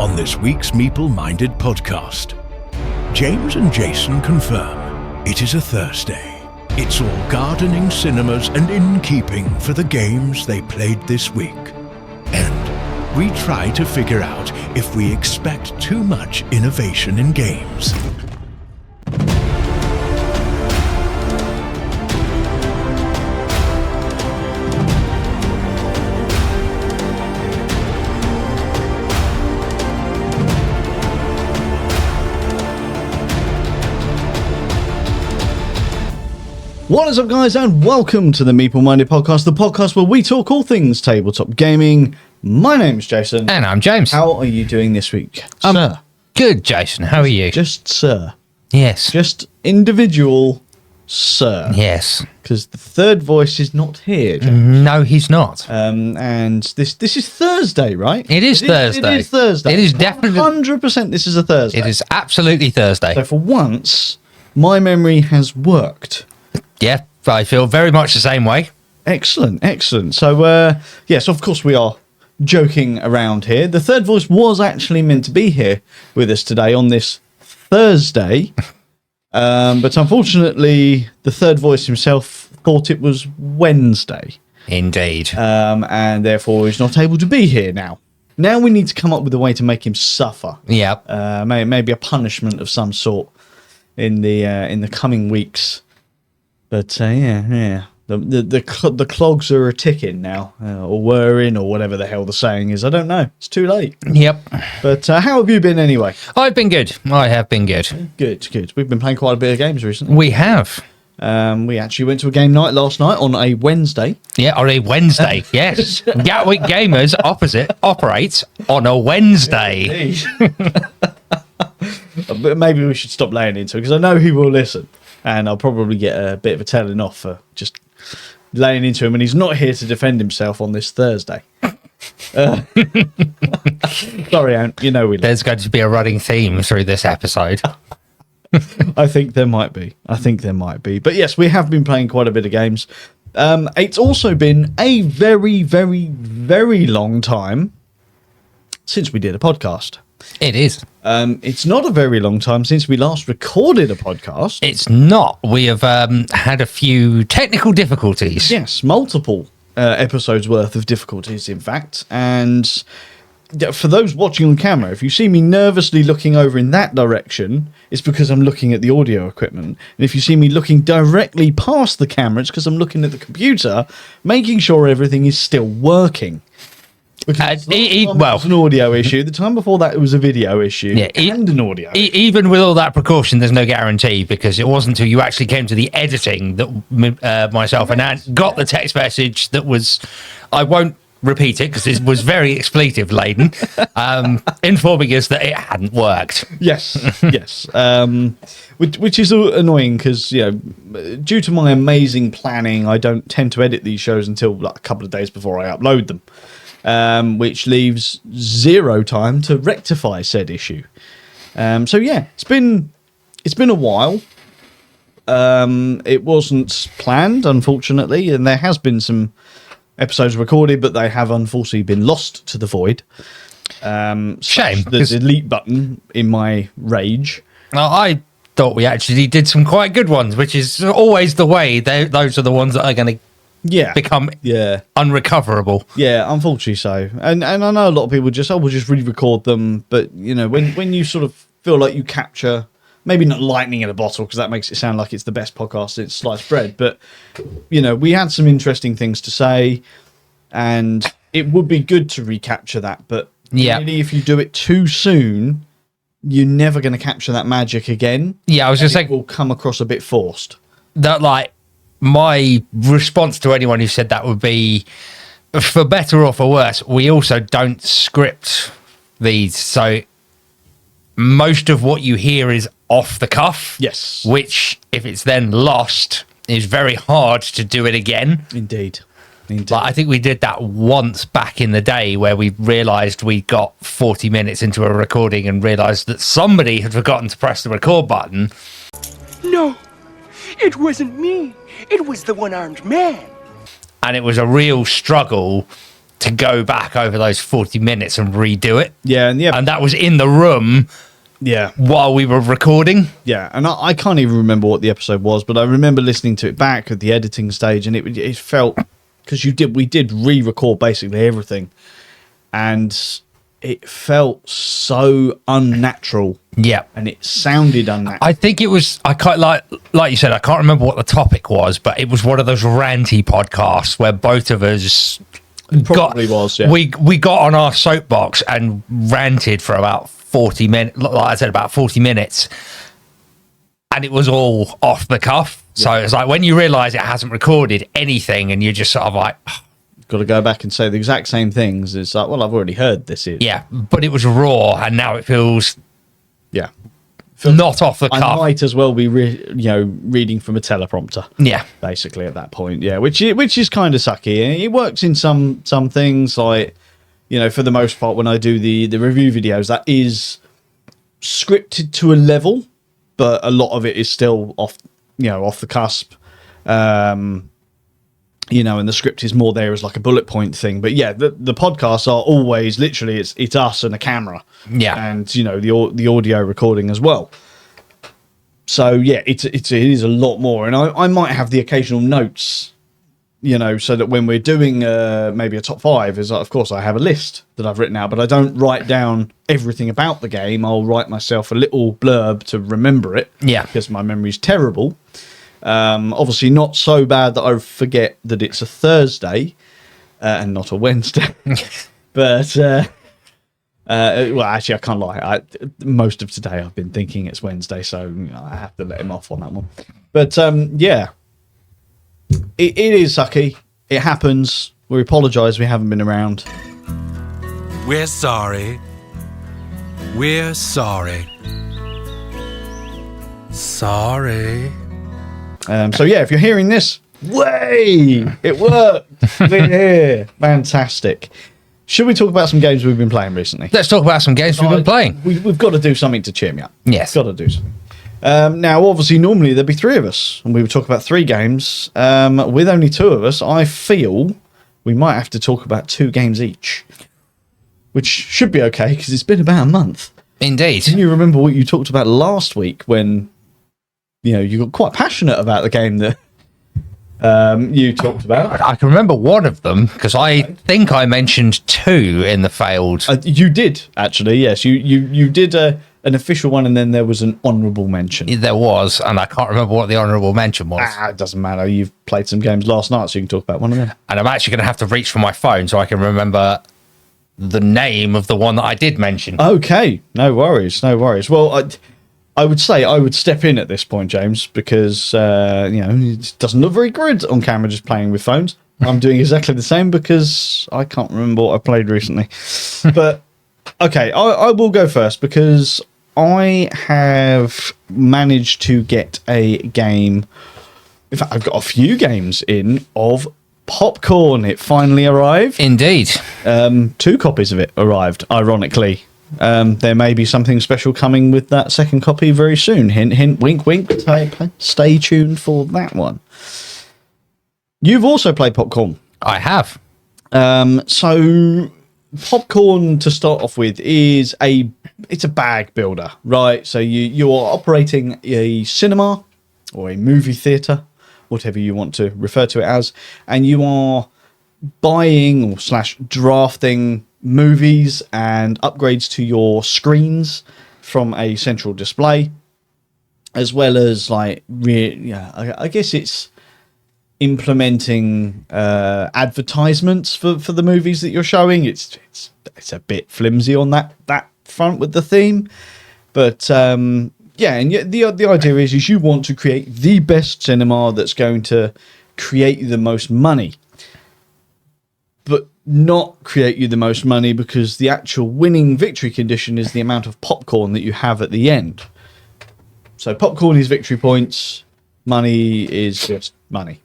on this week's Meeple-Minded podcast. James and Jason confirm it is a Thursday. It's all gardening, cinemas, and innkeeping for the games they played this week. And we try to figure out if we expect too much innovation in games. What is up, guys, and welcome to the Meeple-Minded podcast, the podcast where we talk all things tabletop gaming. My name's Jason. And I'm James. How are you doing this week, sir? Good, Jason. How are you? Just sir. Yes. Just individual sir. Yes. Because the third voice is not here, James. No, he's not. And this is Thursday, right? It is Thursday. It is Thursday. It is definitely 100% this is a Thursday. It is absolutely Thursday. So for once, my memory has worked. Yeah, I feel very much the same way. Excellent, excellent. So, yes, of course we are joking around here. The third voice was actually meant to be here with us today on this Thursday. But unfortunately, the third voice himself thought it was Wednesday. Indeed. And therefore he's not able to be here now. Now we need to come up with a way to make him suffer. Yeah. Maybe a punishment of some sort in the coming weeks. But yeah. The clogs are a-ticking now, or whirring, or whatever the hell the saying is. I don't know. It's too late. Yep. But how have you been anyway? I've been good. I have been good. Good. We've been playing quite a bit of games recently. We have. We actually went to a game night last night on a Wednesday. Yeah, on a Wednesday. Yes. Gatwick Gamers operates on a Wednesday. But maybe we should stop laying into it, because I know he will listen. And I'll probably get a bit of a telling off for just laying into him. And he's not here to defend himself on this Thursday. Sorry, Ant. You know we love. There's going to be a running theme through this episode. I think there might be. But yes, we have been playing quite a bit of games. It's also been a very, very, very long time since we did a podcast. It is. It's not a very long time since we last recorded a podcast. It's not. We have had a few technical difficulties. Yes, multiple episodes worth of difficulties, in fact. And for those watching on camera, if you see me nervously looking over in that direction, it's because I'm looking at the audio equipment. And if you see me looking directly past the camera, it's because I'm looking at the computer, making sure everything is still working. Because it was an audio issue. The time before that, it was a video issue and an audio issue. Even with all that precaution, there's no guarantee, because it wasn't until you actually came to the editing that myself and Ant got the text message that was, I won't repeat it because it was very expletive laden, informing us that it hadn't worked. Yes. Which is annoying because, due to my amazing planning, I don't tend to edit these shows until like a couple of days before I upload them. Which leaves zero time to rectify said issue. So yeah, it's been a while. It wasn't planned, unfortunately, and there has been some episodes recorded, but they have unfortunately been lost to the void. Shame. The delete button in my rage. Well, I thought we actually did some quite good ones, which is always the way. Those are the ones that are going to become unrecoverable. Yeah, unfortunately so. And I know a lot of people we'll just re-record them. But, when you sort of feel like you capture, maybe not lightning in a bottle, because that makes it sound like it's the best podcast since sliced bread. But, we had some interesting things to say, and it would be good to recapture that. But really, if you do it too soon, you're never going to capture that magic again. Yeah, I was just saying, it will come across a bit forced. That, my response to anyone who said that would be, for better or for worse, we also don't script these. So most of what you hear is off the cuff. Yes. Which, if it's then lost, is very hard to do it again. Indeed. I think we did that once back in the day where we realised we got 40 minutes into a recording and realised that somebody had forgotten to press the record button. No, it wasn't me. It was the one-armed man. And it was a real struggle to go back over those 40 minutes and redo it. Yeah, And that was in the room yeah, while we were recording. yeah. And I can't even remember what the episode was, but I remember listening to it back at the editing stage, and it felt, because we did re-record basically everything, and it felt so unnatural. Yeah. And it sounded unnatural. I think it was, I can't, like you said, I can't remember what the topic was, but it was one of those ranty podcasts where both of us Probably was, yeah. we got on our soapbox and ranted for about 40 minutes, like I said, about 40 minutes, and it was all off the cuff. So it's like when you realise it hasn't recorded anything and you're just sort of like, Got to go back and say the exact same things. It's like, well, I've already heard this. yeah, but it was raw, and now it feels Yeah. not off the I cuff. might as well be, reading from a teleprompter. Yeah. Basically, at that point, yeah, which is kind of sucky. It works in some things, like, for the most part, when I do the review videos, that is scripted to a level, but a lot of it is still off the cusp. And the script is more there as like a bullet point thing. But yeah, the podcasts are always literally it's us and a camera. Yeah. And the audio recording as well. So yeah, it is a lot more. And I might have the occasional notes, so that when we're doing maybe a top 5, is of course I have a list that I've written out, but I don't write down everything about the game. I'll write myself a little blurb to remember it. Yeah. Because my memory's terrible. Obviously not so bad that I forget that it's a Thursday and not a Wednesday. But well, actually, I can't lie. Most of today I've been thinking it's Wednesday, so I have to let him off on that one. But yeah, it is sucky. It happens. We apologise. We haven't been around. We're sorry. We're sorry. Sorry. So yeah, if you're hearing this, it worked. We're here. Fantastic. Should we talk about some games we've been playing recently? Let's talk about some games we've been playing. We've got to do something to cheer me up. Yes. Got to do something. Now, obviously, normally there'd be 3 of us, and we would talk about 3 games. With only 2 of us, I feel we might have to talk about 2 games each, which should be okay because it's been about a month. Indeed. Can you remember what you talked about last week when you got quite passionate about the game that you talked about? I can remember one of them because I think I mentioned 2 in the failed. You did, actually, yes. You did an official one, and then there was an honourable mention. There was, and I can't remember what the honourable mention was. It doesn't matter. You've played some games last night, so you can talk about one of them. And I'm actually going to have to reach for my phone so I can remember the name of the one that I did mention. Okay, no worries. Well, I would say I would step in at this point, James, because it doesn't look very good on camera just playing with phones. I'm doing exactly the same because I can't remember what I played recently. But okay, I will go first because I have managed to get a game. In fact, I've got a few games in of Popcorn. It finally arrived. Indeed. 2 copies of it arrived, ironically. There may be something special coming with that second copy very soon. Hint, hint, wink, wink. Stay tuned for that one. You've also played Popcorn. I have. So Popcorn, to start off with, is a bag builder, right? So you are operating a cinema or a movie theatre, whatever you want to refer to it as, and you are buying or / drafting movies and upgrades to your screens from a central display, as well as I guess it's implementing advertisements for the movies that you're showing. It's a bit flimsy on that front with the theme, but and the idea is you want to create the best cinema that's going to create the most money, but not create you the most money because the actual winning victory condition is the amount of popcorn that you have at the end. So popcorn is victory points, money is just money.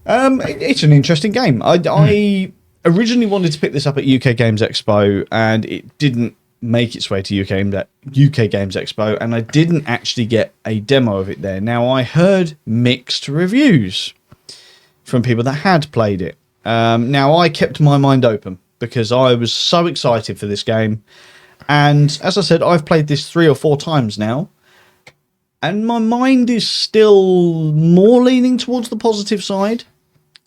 It's an interesting game. I originally wanted to pick this up at UK Games Expo, and it didn't make its way to UK Games Expo, and I didn't actually get a demo of it there. Now, I heard mixed reviews from people that had played it. Now, I kept my mind open because I was so excited for this game. And as I said, I've played this 3 or 4 times now. And my mind is still more leaning towards the positive side.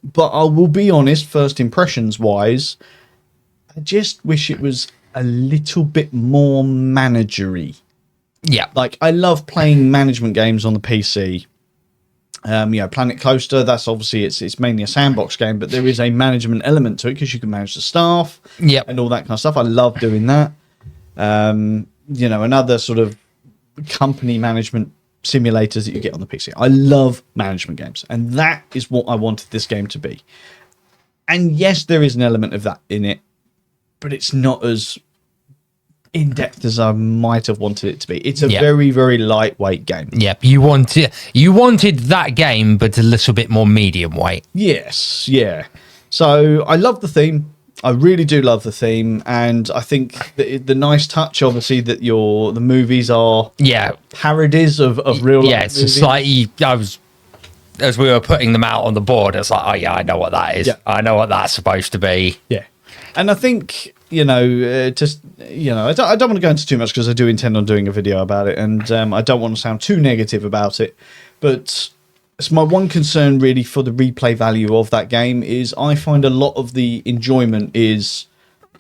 But I will be honest, first impressions wise, I just wish it was a little bit more managery. Yeah. Like, I love playing management games on the PC. Planet Coaster, that's obviously, it's mainly a sandbox game, but there is a management element to it because you can manage the staff and all that kind of stuff. I love doing that. Another sort of company management simulators that you get on the PC. I love management games, and that is what I wanted this game to be. And yes, there is an element of that in it, but it's not as in-depth as I might have wanted it to be. It's a very, very lightweight game. Yep, you wanted that game, but a little bit more medium weight. Yes, yeah. So I love the theme. I really do love the theme, and I think the nice touch, obviously, that the movies are parodies of real life. Yeah, it's like as we were putting them out on the board, it's like, oh yeah, I know what that is. Yeah. I know what that's supposed to be. Yeah, and I think I don't want to go into too much because I do intend on doing a video about it, and I don't want to sound too negative about it, but it's my one concern really for the replay value of that game is I find a lot of the enjoyment is,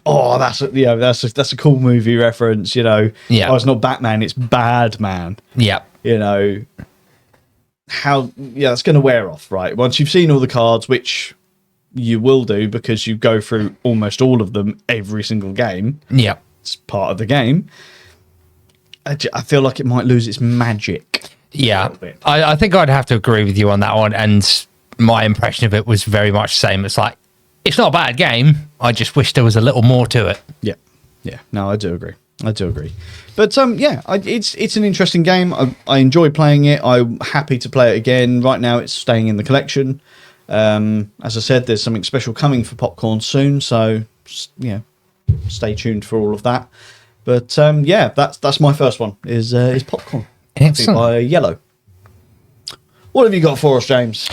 that's a cool movie reference, Oh, it's not Batman, it's Bad Man. Yeah. That's going to wear off, right? Once you've seen all the cards, which you will do because you go through almost all of them every single game. Yeah. It's part of the game. I feel like it might lose its magic. Yeah, I think I'd have to agree with you on that one. And my impression of it was very much the same. It's like, it's not a bad game. I just wish there was a little more to it. Yeah. Yeah. No, I do agree. But it's an interesting game. I enjoy playing it. I'm happy to play it again. Right now, it's staying in the collection. As I said, there's something special coming for Popcorn soon. So, stay tuned for all of that. But that's my first one is Popcorn. Excellent. By Yellow. What have you got for us, James?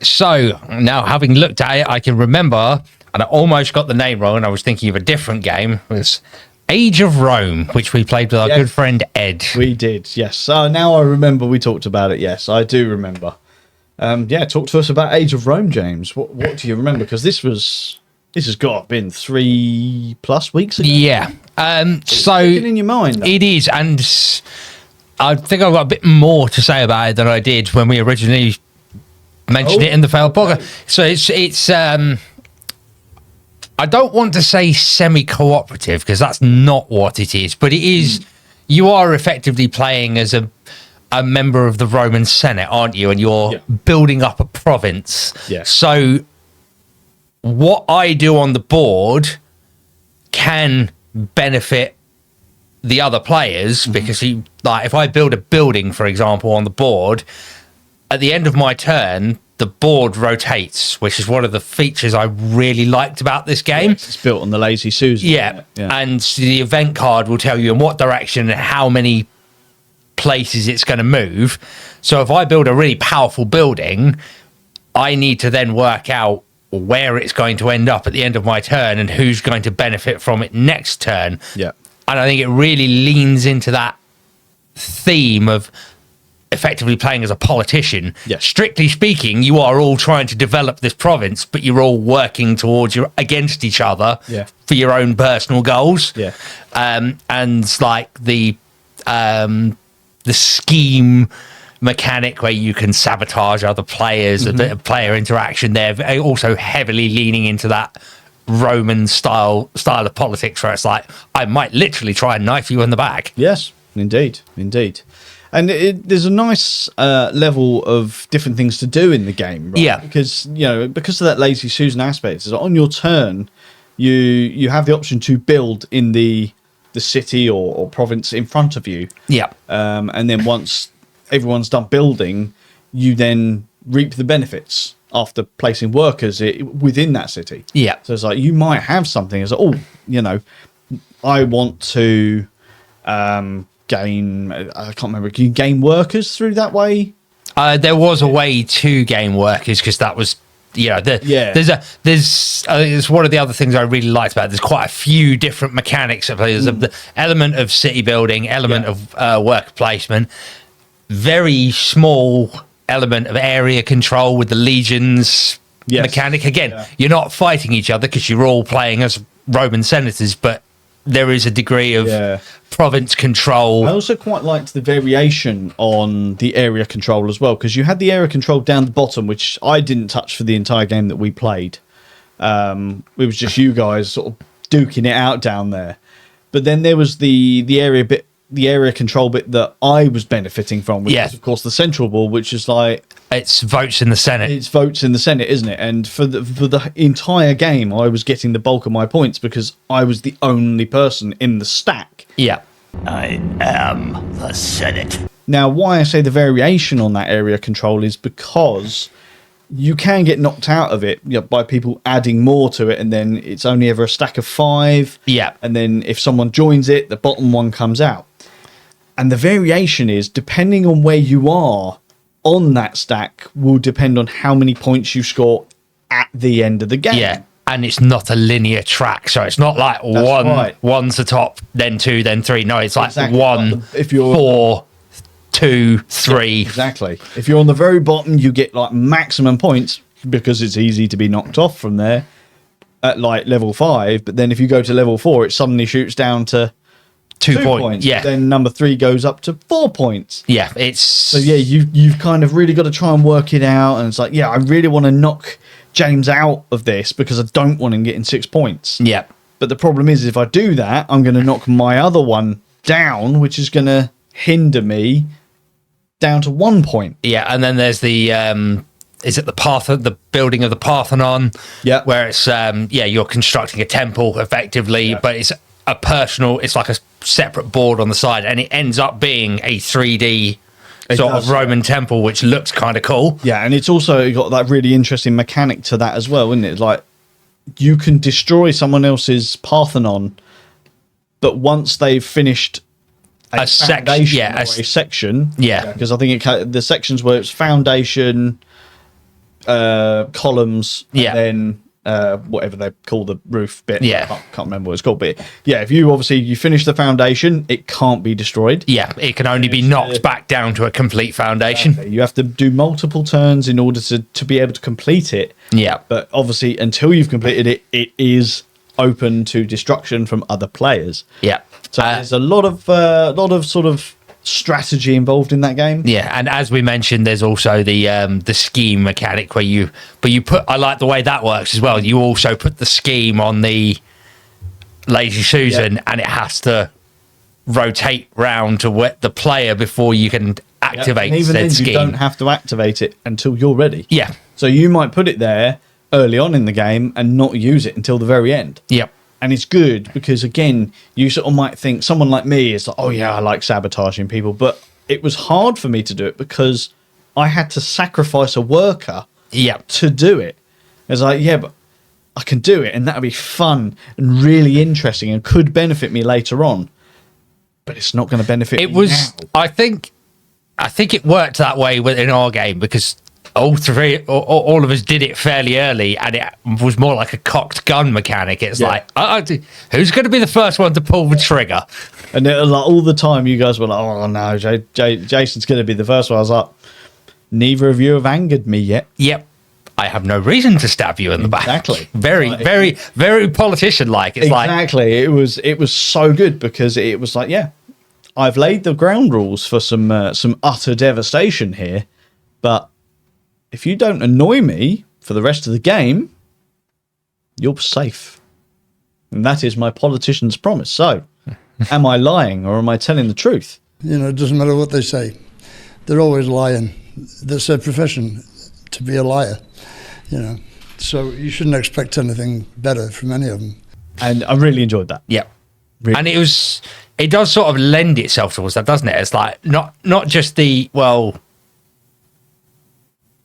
So now, having looked at it, I can remember, and I almost got the name wrong, and I was thinking of a different game. It was Age of Rome, which we played with our good friend Ed. We did, yes. Now I remember we talked about it. Yes, I do remember. Talk to us about Age of Rome, James. What do you remember? Because this has got to have been 3+ weeks ago. Yeah. So in your mind, though. It is, and I think I've got a bit more to say about it than I did when we originally mentioned it in the failed podcast. So it's I don't want to say semi-cooperative because that's not what it is, but it is. You are effectively playing as a member of the Roman Senate, aren't you? And you're building up a province. Yeah. So what I do on the board can benefit the other players because if I build a building, for example, on the board, at the end of my turn, the board rotates, which is one of the features I really liked about this game. Yes, it's built on the Lazy Susan. Yeah. And the event card will tell you in what direction and how many places it's going to move. So if I build a really powerful building, I need to then work out where it's going to end up at the end of my turn and who's going to benefit from it next turn. Yeah. And I think it really leans into that theme of effectively playing as a politician. Yes. Strictly speaking, you are all trying to develop this province, but you're all working against each other for your own personal goals. Yeah. And like the scheme mechanic where you can sabotage other players, a bit of player interaction there, also heavily leaning into that Roman style of politics where it's like, I might literally try and knife you in the back. Yes, indeed. And there's a nice level of different things to do in the game, right? Yeah. Because of that Lazy Susan aspect, is on your turn, you have the option to build in the city or province in front of you. Yeah. And then once everyone's done building, you then reap the benefits after placing workers within that city. Yeah. So it's like you might have something as I want to gain. I can't remember. Can you gain workers through that way? There was a way to gain workers because that was There's one of the other things I really liked about it. There's quite a few different mechanics. There's the element of city building, element of worker placement, very small element of area control with the legions mechanic. Again, you're not fighting each other because you're all playing as Roman senators, but there is a degree of province control. I also quite liked the variation on the area control as well, because you had the area control down the bottom, which I didn't touch for the entire game that we played. It was just you guys sort of duking it out down there. But then there was the area control bit that I was benefiting from, which is of course the central ball, which is like it's votes in the Senate. It's votes in the Senate, isn't it? And for the entire game, I was getting the bulk of my points because I was the only person in the stack. Yeah. I am the Senate. Now, why I say the variation on that area control is because you can get knocked out of it by people adding more to it, and then it's only ever a stack of 5. Yeah. And then if someone joins it, the bottom one comes out. And the variation is, depending on where you are on that stack, will depend on how many points you score at the end of the game. Yeah. And it's not a linear track, so it's not like one's the top, then 2, then 3. No, it's like 1, if you're 4, 2, 3. Exactly. If you're on the very bottom, you get like maximum points because it's easy to be knocked off from there at like level 5. But then if you go to level 4, it suddenly shoots down to 2 points. Yeah. Then number 3 goes up to 4 points. Yeah, it's so you've kind of really got to try and work it out. And it's like, I really want to knock James out of this because I don't want him getting 6 points. Yeah. But the problem is, if I do that, I'm going to knock my other one down, which is going to hinder me down to 1 point. Yeah, and then there's the is it the building of the Parthenon? Yeah. Where it's you're constructing a temple effectively, but it's it's like a separate board on the side, and it ends up being a 3D of Roman temple, which looks kind of cool. Yeah, and it's also got that really interesting mechanic to that as well, isn't it? Like, you can destroy someone else's Parthenon, but once they've finished a section, because I think the sections where it's foundation, columns, and then whatever they call the roof bit. Yeah. I can't remember what it's called, but if you finish the foundation, it can't be destroyed. Yeah, it can only be knocked back down to a complete foundation. Exactly. You have to do multiple turns in order to be able to complete it. Yeah. But obviously, until you've completed it, it is open to destruction from other players. Yeah. So there's a lot of sort of strategy involved in that game. Yeah, and as we mentioned, there's also the scheme mechanic where you put. I like the way that works as well. You also put the scheme on the Lazy Susan, and it has to rotate round to the player before you can activate and even said then, scheme. you don't have to activate it until you're ready. Yeah. So you might put it there early on in the game and not use it until the very end. Yep. And it's good because, again, you sort of might think someone like me is like, oh, yeah, I like sabotaging people. But it was hard for me to do it because I had to sacrifice a worker to do it. It's like, but I can do it. And that would be fun and really interesting and could benefit me later on. But it's not going to benefit me now. I think it worked that way in our game because all of us did it fairly early, and it was more like a cocked gun mechanic. It's like, who's going to be the first one to pull the trigger? And it was like all the time you guys were like, oh no, Jason's going to be the first one. I was like, neither of you have angered me yet. Yep. I have no reason to stab you in the back. Exactly. Very politician-like. It's exactly. It was so good because it was like, I've laid the ground rules for some utter devastation here, but if you don't annoy me for the rest of the game, you're safe. And that is my politician's promise. So, am I lying or am I telling the truth? It doesn't matter what they say. They're always lying. That's their profession, to be a liar. So you shouldn't expect anything better from any of them. And I really enjoyed that. Yeah. Really. And it does sort of lend itself towards that, doesn't it? It's like not just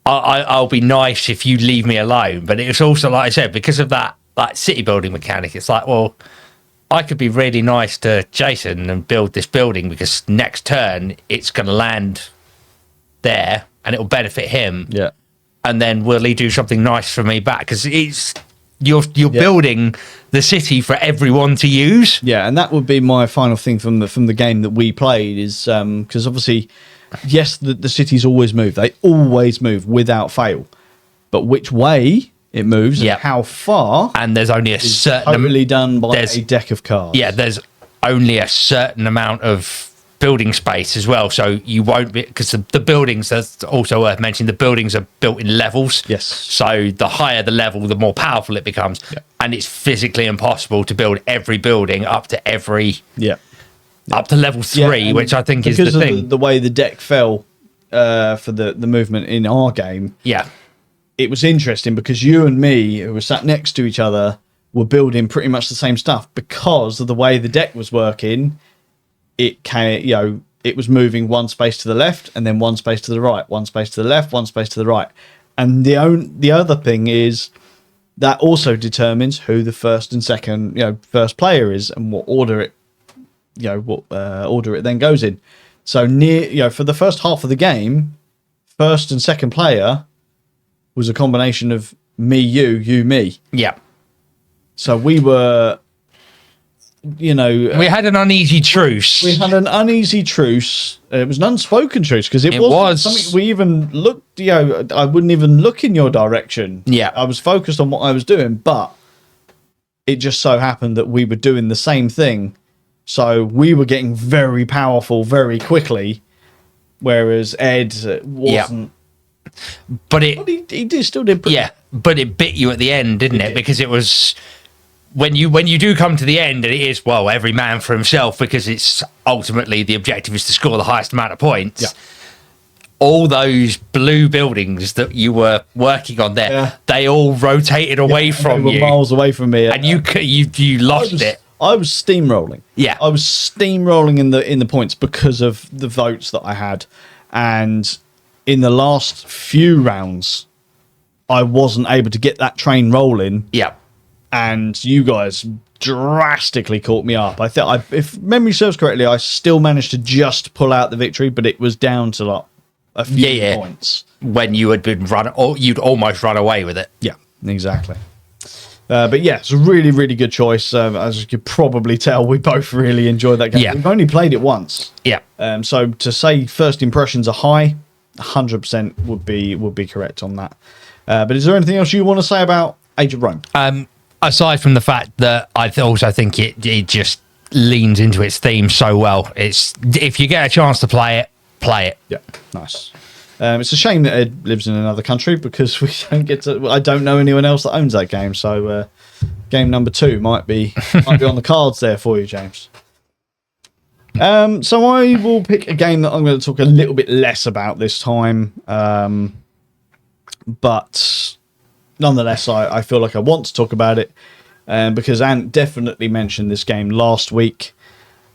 I'll be nice if you leave me alone, but it's also, like I said, because of that like city building mechanic, it's like, well, I could be really nice to Jason and build this building because next turn it's going to land there and it'll benefit him. Yeah. and then will he do something nice for me back? Because you're building the city for everyone to use. Yeah, and that would be my final thing from the game that we played is because obviously, yes, the cities always move. They always move without fail. But which way it moves and how far, and there's only a certain totally done by a deck of cards. Yeah, there's only a certain amount of building space as well, so you won't be, because the buildings, that's also worth mentioning, the buildings are built in levels. Yes. So the higher the level, the more powerful it becomes. Yeah. And it's physically impossible to build every building up to up to level 3, which I think is the thing. Because of the way the deck fell for the movement in our game. Yeah. It was interesting because you and me, who were sat next to each other, were building pretty much the same stuff because of the way the deck was working. It was moving one space to the left and then one space to the right, one space to the left, one space to the right. And the other thing is that also determines who the first and second, first player is and what order it, order it then goes in. So for the first half of the game, first and second player was a combination of me, you, me. Yeah. So we were, we had an uneasy truce. We had an uneasy truce. It was an unspoken truce because it wasn't something we even looked, I wouldn't even look in your direction. Yeah. I was focused on what I was doing, but it just so happened that we were doing the same thing. So we were getting very powerful very quickly, whereas Ed wasn't. Yeah. But he still did. But it bit you at the end, didn't it? Because it was when you do come to the end, and it is every man for himself, because it's ultimately the objective is to score the highest amount of points. Yeah. All those blue buildings that you were working on there, they all rotated away from you, miles away from me, and you lost it. I was steamrolling. Yeah, I was steamrolling in the points because of the votes that I had, and in the last few rounds, I wasn't able to get that train rolling. Yeah, and you guys drastically caught me up. If memory serves correctly, I still managed to just pull out the victory, but it was down to like a few points when you had been you'd almost run away with it. Yeah, exactly. But yeah, it's a really, really good choice. As you could probably tell, we both really enjoyed that game. Yeah. We've only played it once. Yeah. So to say first impressions are high, 100% would be correct on that. But is there anything else you want to say about Age of Rome? Aside from the fact that I also think it just leans into its theme so well. It's if you get a chance to play it. Yeah, nice. It's a shame that Ed lives in another country because we don't get to. I don't know anyone else that owns that game, so game number 2 might be on the cards there for you, James. So I will pick a game that I'm going to talk a little bit less about this time, but nonetheless, I feel like I want to talk about it because Ant definitely mentioned this game last week.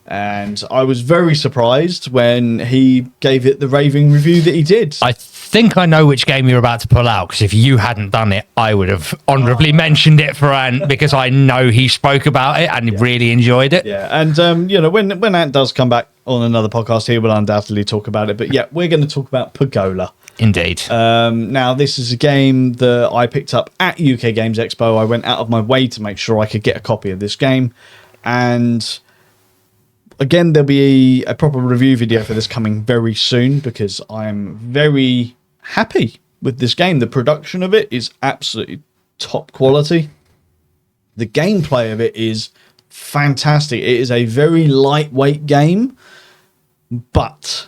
And I was very surprised when he gave it the raving review that he did. I think I know which game you're about to pull out, because if you hadn't done it, I would have honourably mentioned it for Ant, because I know he spoke about it and really enjoyed it. Yeah, and when Ant does come back on another podcast, he will undoubtedly talk about it. But yeah, we're going to talk about Pagola. Indeed. Now, this is a game that I picked up at UK Games Expo. I went out of my way to make sure I could get a copy of this game, and again, there'll be a proper review video for this coming very soon because I'm very happy with this game. The production of it is absolutely top quality. The gameplay of it is fantastic. It is a very lightweight game, but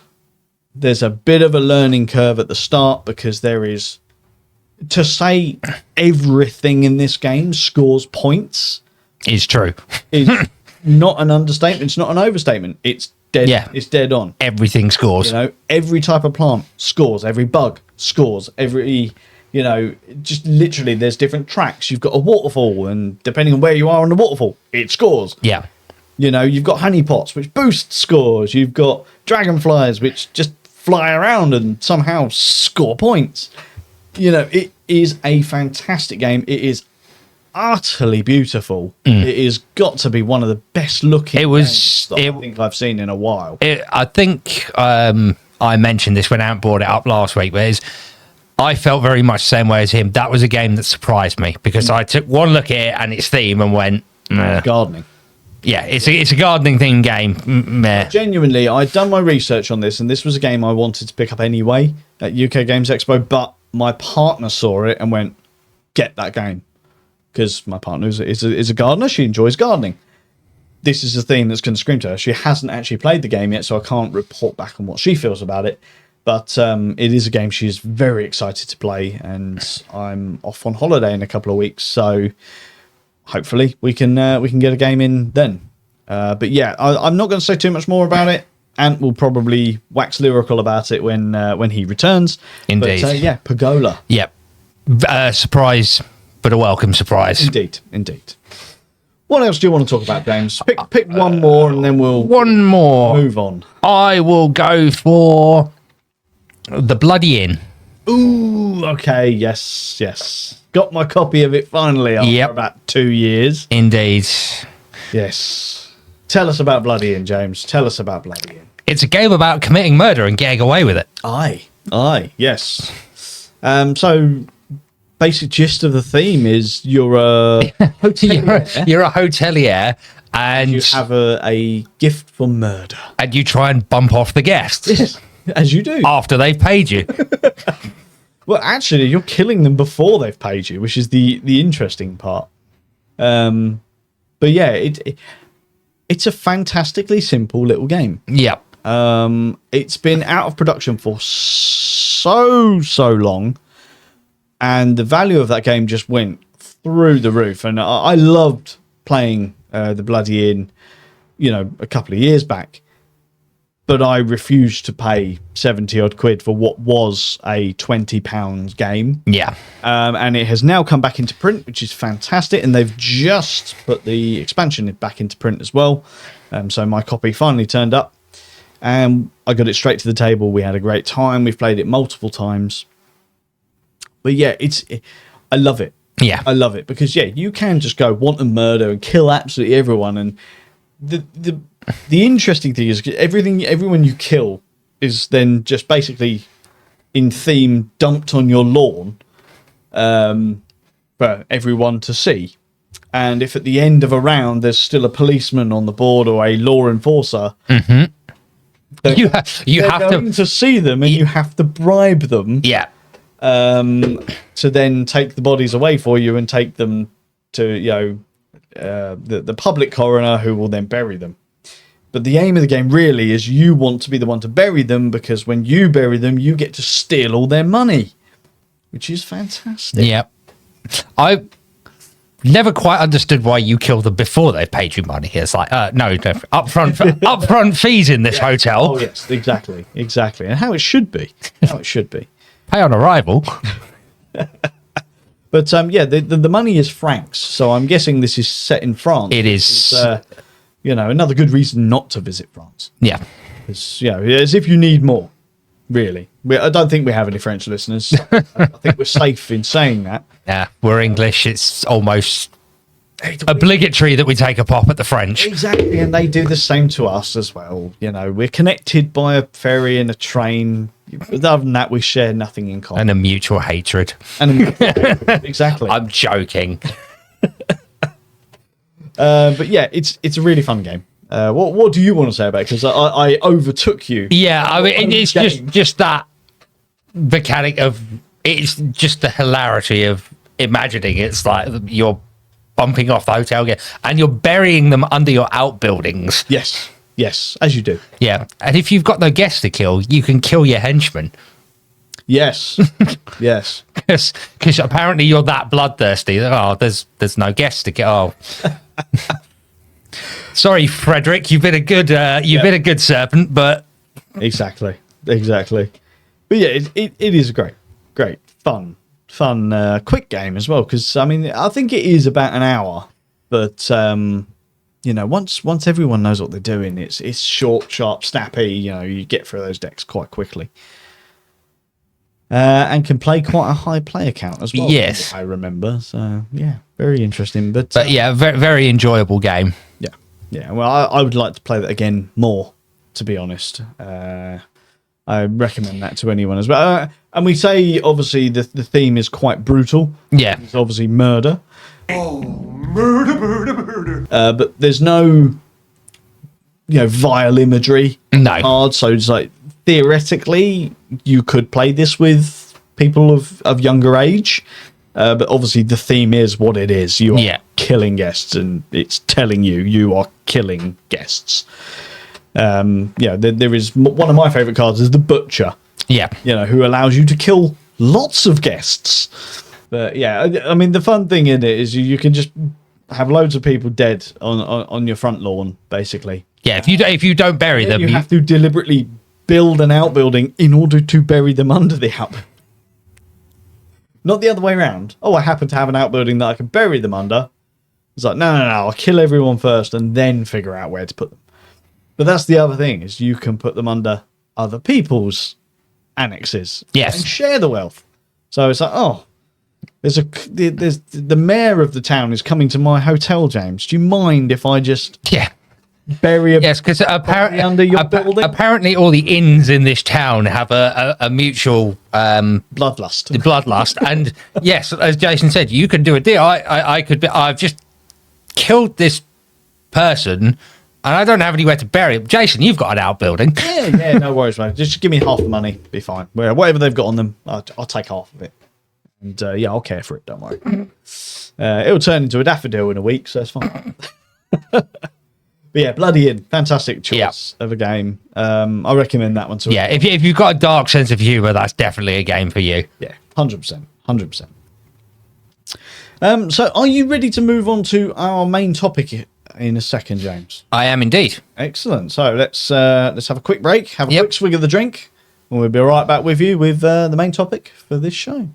there's a bit of a learning curve at the start because there is, to say everything in this game scores points is true. Is not an understatement. It's not an overstatement. It's dead. Yeah. It's dead on. Everything scores. Every type of plant scores. Every bug scores. Every, just literally there's different tracks. You've got a waterfall, and depending on where you are on the waterfall, it scores. Yeah. You've got honeypots, which boost scores. You've got dragonflies, which just fly around and somehow score points. It is a fantastic game. It is utterly beautiful. It has got to be one of the best looking games that I think I've seen in a while. I think I mentioned this when Ant brought it up last week, but I felt very much the same way as him. That was a game that surprised me because I took one look at it and its theme and went, meh. Gardening. Yeah, it's a gardening themed game. Meh. Genuinely, I'd done my research on this, and this was a game I wanted to pick up anyway at UK Games Expo, but my partner saw it and went, get that game. Because my partner is a gardener. She enjoys gardening. This is a theme that's going to scream to her. She hasn't actually played the game yet, so I can't report back on what she feels about it. But it is a game she's very excited to play, and I'm off on holiday in a couple of weeks, so hopefully we can get a game in then. But yeah, I'm not going to say too much more about it. Ant will probably wax lyrical about it when he returns. Indeed. But yeah, Pagola. Yep. Surprise, but a welcome surprise. Indeed. What else do you want to talk about, James? Pick one more, and then we'll One more. move on. I will go for The Bloody Inn. Ooh, okay, yes. Got my copy of it finally after about 2 years. Indeed. Yes. Tell us about Bloody Inn, James. Tell us about Bloody Inn. It's a game about committing murder and getting away with it. Aye, yes. So, basic gist of the theme is you're a hotelier. You're a hotelier and You have a gift for murder. and you try and bump off the guests Yes, as you do. after they've paid you. Well, actually, you're killing them before they've paid you, which is the interesting part. But yeah, it's a fantastically simple little game. Yep. It's been out of production for so long, and the value of that game just went through the roof. And I loved playing the Bloody Inn, a couple of years back. But I refused to pay 70 odd quid for what was a £20 game. Yeah. And it has now come back into print, which is fantastic. And they've just put the expansion back into print as well. So my copy finally turned up. And I got it straight to the table. We had a great time. We've played it multiple times. But yeah, I love it. Yeah. I love it because, you can just go want and murder and kill absolutely everyone. And the interesting thing is everyone you kill is then just basically in theme dumped on your lawn for everyone to see. And if at the end of a round there's still a policeman on the board or a law enforcer, You have to see them, and you have to bribe them. Yeah. To then take the bodies away for you and take them to the public coroner, who will then bury them. But the aim of the game really is you want to be the one to bury them, because when you bury them, you get to steal all their money, which is fantastic. Yep. I never quite understood why you kill them before they've paid you money. It's like, no, upfront fees in this hotel. Oh yes, exactly, and how it should be. Pay on arrival. But the money is francs, so I'm guessing this is set in France. It is. Another good reason not to visit France. Yeah. It's, as if you need more, really. I don't think we have any French listeners. I think we're safe in saying that. Yeah, we're English. It's almost obligatory that we take a pop at the French. Exactly, and they do the same to us as well. We're connected by a ferry and a train. Other than that, we share nothing in common. And a mutual hatred. Exactly. I'm joking. But yeah, it's a really fun game. What do you want to say about it? Because I overtook you. Yeah, I mean, it's just that mechanic of, it's just the hilarity of imagining it's like you're bumping off the hotel again and you're burying them under your outbuildings. Yes, as you do. Yeah, and if you've got no guests to kill, you can kill your henchmen. Yes, yes. Because apparently you're that bloodthirsty. Oh, there's no guests to kill. Oh. Sorry, Frederick, you've been a good been a good servant, but exactly. But yeah, it is a great fun, quick game as well. Because I think it is about an hour, but once everyone knows what they're doing, it's short, sharp, snappy. You get through those decks quite quickly, and can play quite a high player count as well. Yes, I remember. So yeah, very interesting. But yeah, very very enjoyable game. Yeah. Well, I would like to play that again more, to be honest. I recommend that to anyone as well. And we say, obviously, the theme is quite brutal. Yeah. It's obviously murder. Oh, murder. But there's no, vile imagery. No. Hard. So it's like, theoretically, you could play this with people of younger age. But obviously, the theme is what it is. You are killing guests, and it's telling you are killing guests. There is one of my favourite cards is the Butcher. Yeah. Who allows you to kill lots of guests. But I mean, the fun thing in it is you can just have loads of people dead on your front lawn, basically. Yeah, if you don't bury them, you have to deliberately build an outbuilding in order to bury them under the outbuilding. Not the other way around. Oh, I happen to have an outbuilding that I can bury them under. It's like, no, I'll kill everyone first and then figure out where to put them. But that's the other thing, is you can put them under other people's annexes. Yes. And share the wealth. So it's like, there's the mayor of the town is coming to my hotel, James. Do you mind if I just bury a because body under your building? Apparently all the inns in this town have a mutual bloodlust. And yes, as Jason said, you can do a deal. I've just killed this person and I don't have anywhere to bury him. Jason, you've got an outbuilding. Yeah, no worries, mate. Just give me half the money, be fine. Whatever they've got on them, I'll take half of it. And I'll care for it, don't worry. It'll turn into a daffodil in a week, so it's fine. But yeah, Bloody Inn, fantastic choice of a game. I recommend that one too. Yeah, if you've got a dark sense of humour, that's definitely a game for you. Yeah, 100%. So are you ready to move on to our main topic in a second, James? I am indeed. Excellent. So let's have a quick break, have a quick swig of the drink, and we'll be right back with you with the main topic for this show.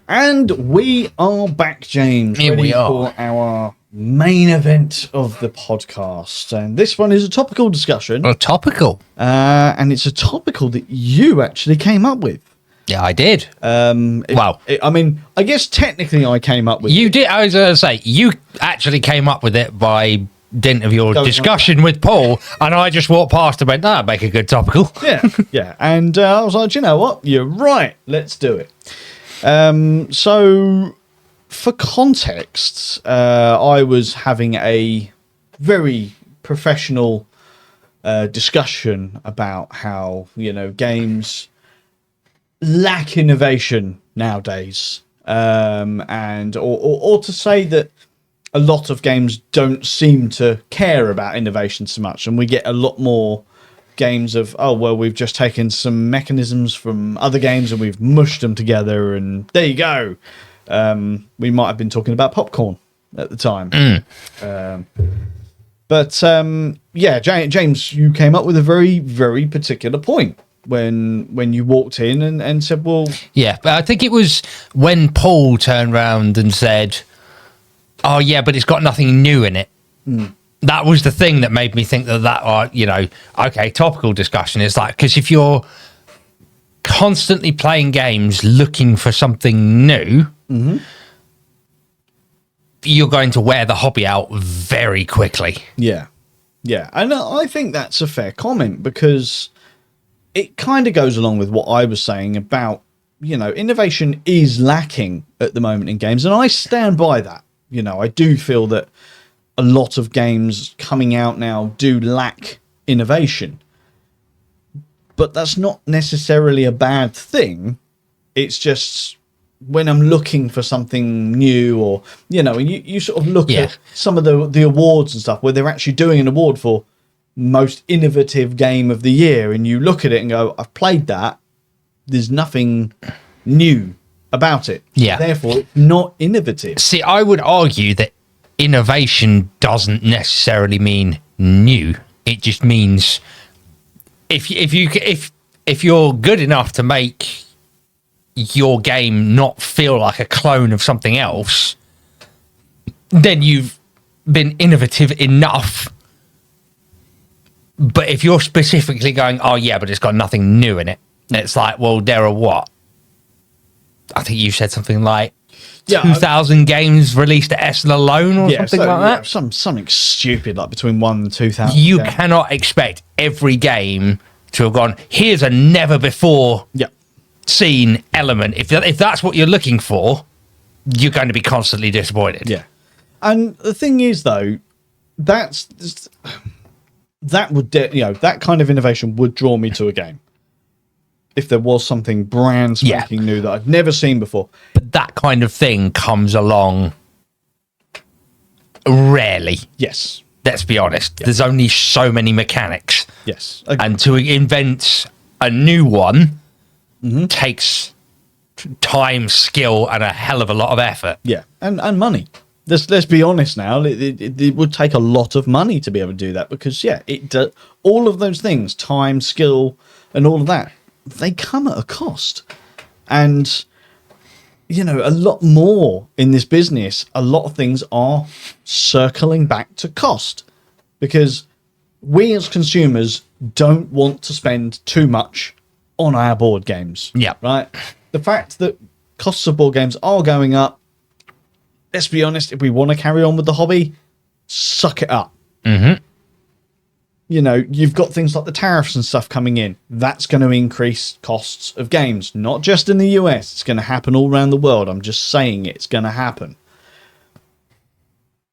And we are back, James. Here we are. For our main event of the podcast. And this one is a topical discussion. Topical? And it's a topical that you actually came up with. Yeah, I did. I guess technically I came up with it. You did. I was going to say, you actually came up with it by dint of your discussion with Paul, and I just walked past and went, make a good topical. Yeah. And I was like, you know what? You're right. Let's do it. So, for context, I was having a very professional discussion about how, games lack innovation nowadays. Or to say that a lot of games don't seem to care about innovation so much, and we get a lot more games of, we've just taken some mechanisms from other games and we've mushed them together and there you go. We might have been talking about popcorn at the time. James, you came up with a very, very particular point when you walked in and said, but I think it was when Paul turned around and said, but it's got nothing new in it. That was the thing that made me think topical discussion is like, because if you're constantly playing games looking for something new, you're going to wear the hobby out very quickly. Yeah. And I think that's a fair comment, because it kind of goes along with what I was saying about, innovation is lacking at the moment in games. And I stand by that. I do feel that a lot of games coming out now do lack innovation, but that's not necessarily a bad thing. It's just when I'm looking for something new, or you sort of look at some of the awards and stuff where they're actually doing an award for most innovative game of the year, and you look at it and go, I've played that, there's nothing new about it, therefore it's not innovative. See, I would argue that innovation doesn't necessarily mean new. It just means if you're good enough to make your game not feel like a clone of something else, then you've been innovative enough. But if you're specifically going, but it's got nothing new in it, it's like, well, there are what? I think you said something like Yeah, 2,000 games released at Essen alone or something like that. Something stupid like between 1 and 2,000. You cannot expect every game to have gone, here's a never before seen element. If that's what you're looking for, you're going to be constantly disappointed. Yeah. And the thing is, though, that would that kind of innovation would draw me to a game if there was something brand spanking new that I've never seen before. But that kind of thing comes along rarely. Yes. Let's be honest. There's only so many mechanics. Yes. And to invent a new one takes time, skill, and a hell of a lot of effort. Yeah. And money. Let's be honest now. It would take a lot of money to be able to do that because, all of those things, time, skill, and all of that, they come at a cost. And, a lot more in this business, a lot of things are circling back to cost because we as consumers don't want to spend too much on our board games. Yeah. Right? The fact that costs of board games are going up, let's be honest, if we want to carry on with the hobby, suck it up. Mm-hmm. You've got things like the tariffs and stuff coming in. That's going to increase costs of games, not just in the US. It's going to happen all around the world. I'm just saying it's going to happen.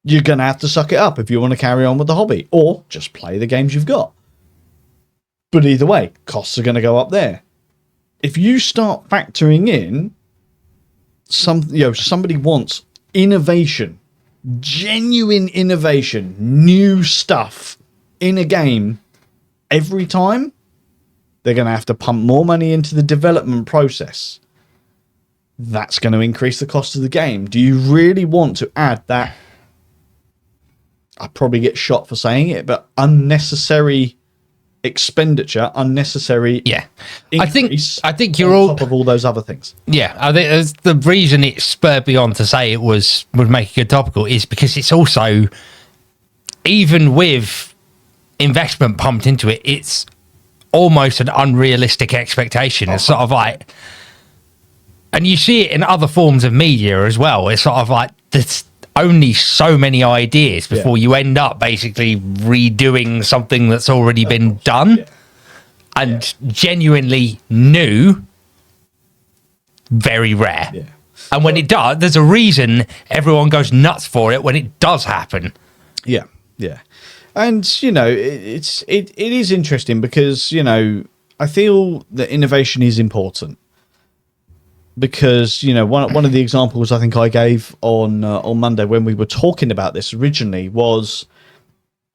You're going to have to suck it up if you want to carry on with the hobby, or just play the games you've got. But either way, costs are going to go up there. If you start factoring in somebody wants innovation, genuine innovation, new stuff in a game every time, they're going to have to pump more money into the development process. That's going to increase the cost of the game. Do you really want to add that? I probably get shot for saying it, but unnecessary expenditure, unnecessary increase. I think you're on all top of all those other things. Yeah, I think the reason it spurred me on to say it would make it topical is because it's also, even with investment pumped into it, it's almost an unrealistic expectation. It's sort of like, and you see it in other forms of media as well. It's sort of like there's only so many ideas before you end up basically redoing something that's already been done. And genuinely new, very rare. And when it does, there's a reason everyone goes nuts for it when it does happen. Yeah. And it is interesting because I feel that innovation is important because one of the examples I think I gave on Monday when we were talking about this originally was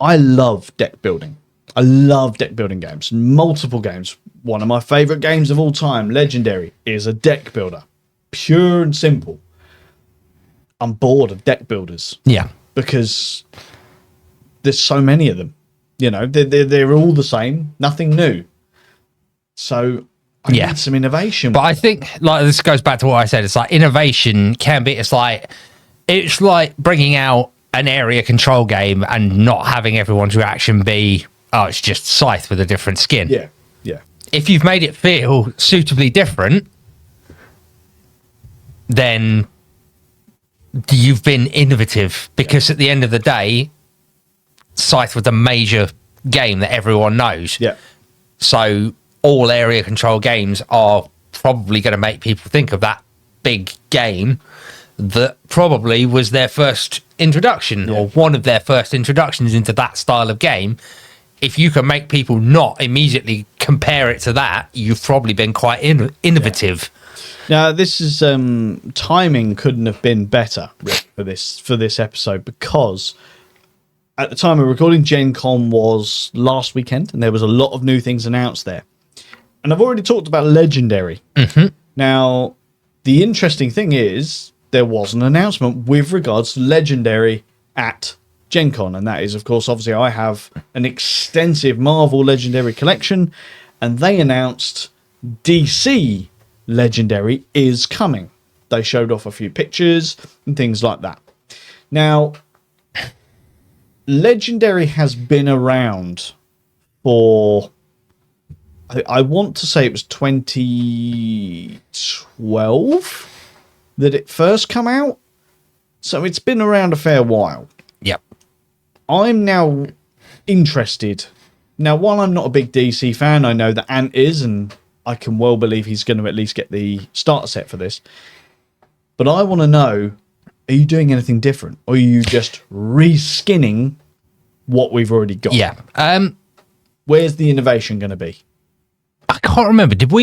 I love deck building. I love deck building games, multiple games. One of my favorite games of all time, Legendary, is a deck builder, pure and simple. I'm bored of deck builders. Yeah, because there's so many of them. They're all the same, nothing new. So I need some innovation. But I think this goes back to what I said. It's like innovation can be. It's like bringing out an area control game and not having everyone's reaction be, oh, it's just Scythe with a different skin. Yeah. If you've made it feel suitably different, then you've been innovative. Because at the end of the day, Scythe was a major game that everyone knows. Yeah. So all area control games are probably going to make people think of that big game that probably was their first introduction or one of their first introductions into that style of game. If you can make people not immediately compare it to that, you've probably been quite innovative. Now, this is timing couldn't have been better for this episode because at the time of recording, Gen Con was last weekend and there was a lot of new things announced there. And I've already talked about Legendary. Mm-hmm. Now, the interesting thing is there was an announcement with regards to Legendary at Gen Con. And that is, of course, obviously I have an extensive Marvel Legendary collection. And they announced DC Legendary is coming. They showed off a few pictures and things like that. Now, Legendary has been around for, I want to say it was 2012 that it first come out. So it's been around a fair while. Yep. I'm now interested. Now, while I'm not a big DC fan, I know that Ant is, and I can well believe he's going to at least get the starter set for this. But I want to know, are you doing anything different? Or are you just reskinning what we've already got? Yeah. Where's the innovation going to be? I can't remember. Did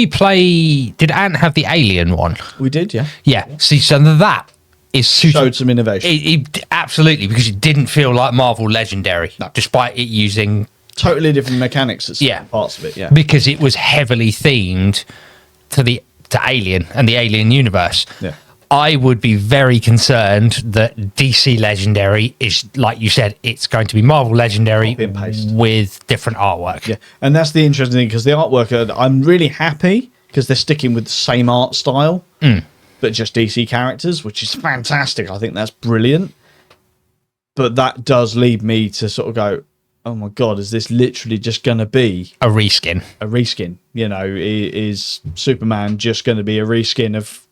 Ant have the alien one? We did, yeah. Yeah. See, so that is Showed some innovation. Absolutely, because it didn't feel like Marvel Legendary, despite it using Totally different mechanics at certain parts of it, yeah. because it was heavily themed to Alien and the Alien universe. Yeah. I would be very concerned that DC Legendary is, like you said, it's going to be Marvel Legendary Copy and paste. with different artwork. Yeah, and that's the interesting thing, because the artwork, I'm really happy because they're sticking with the same art style, but just DC characters, which is fantastic. I think that's brilliant. But that does lead me to sort of go, oh my God, is this literally just going to be A reskin. a reskin? You know, is Superman just going to be a reskin of,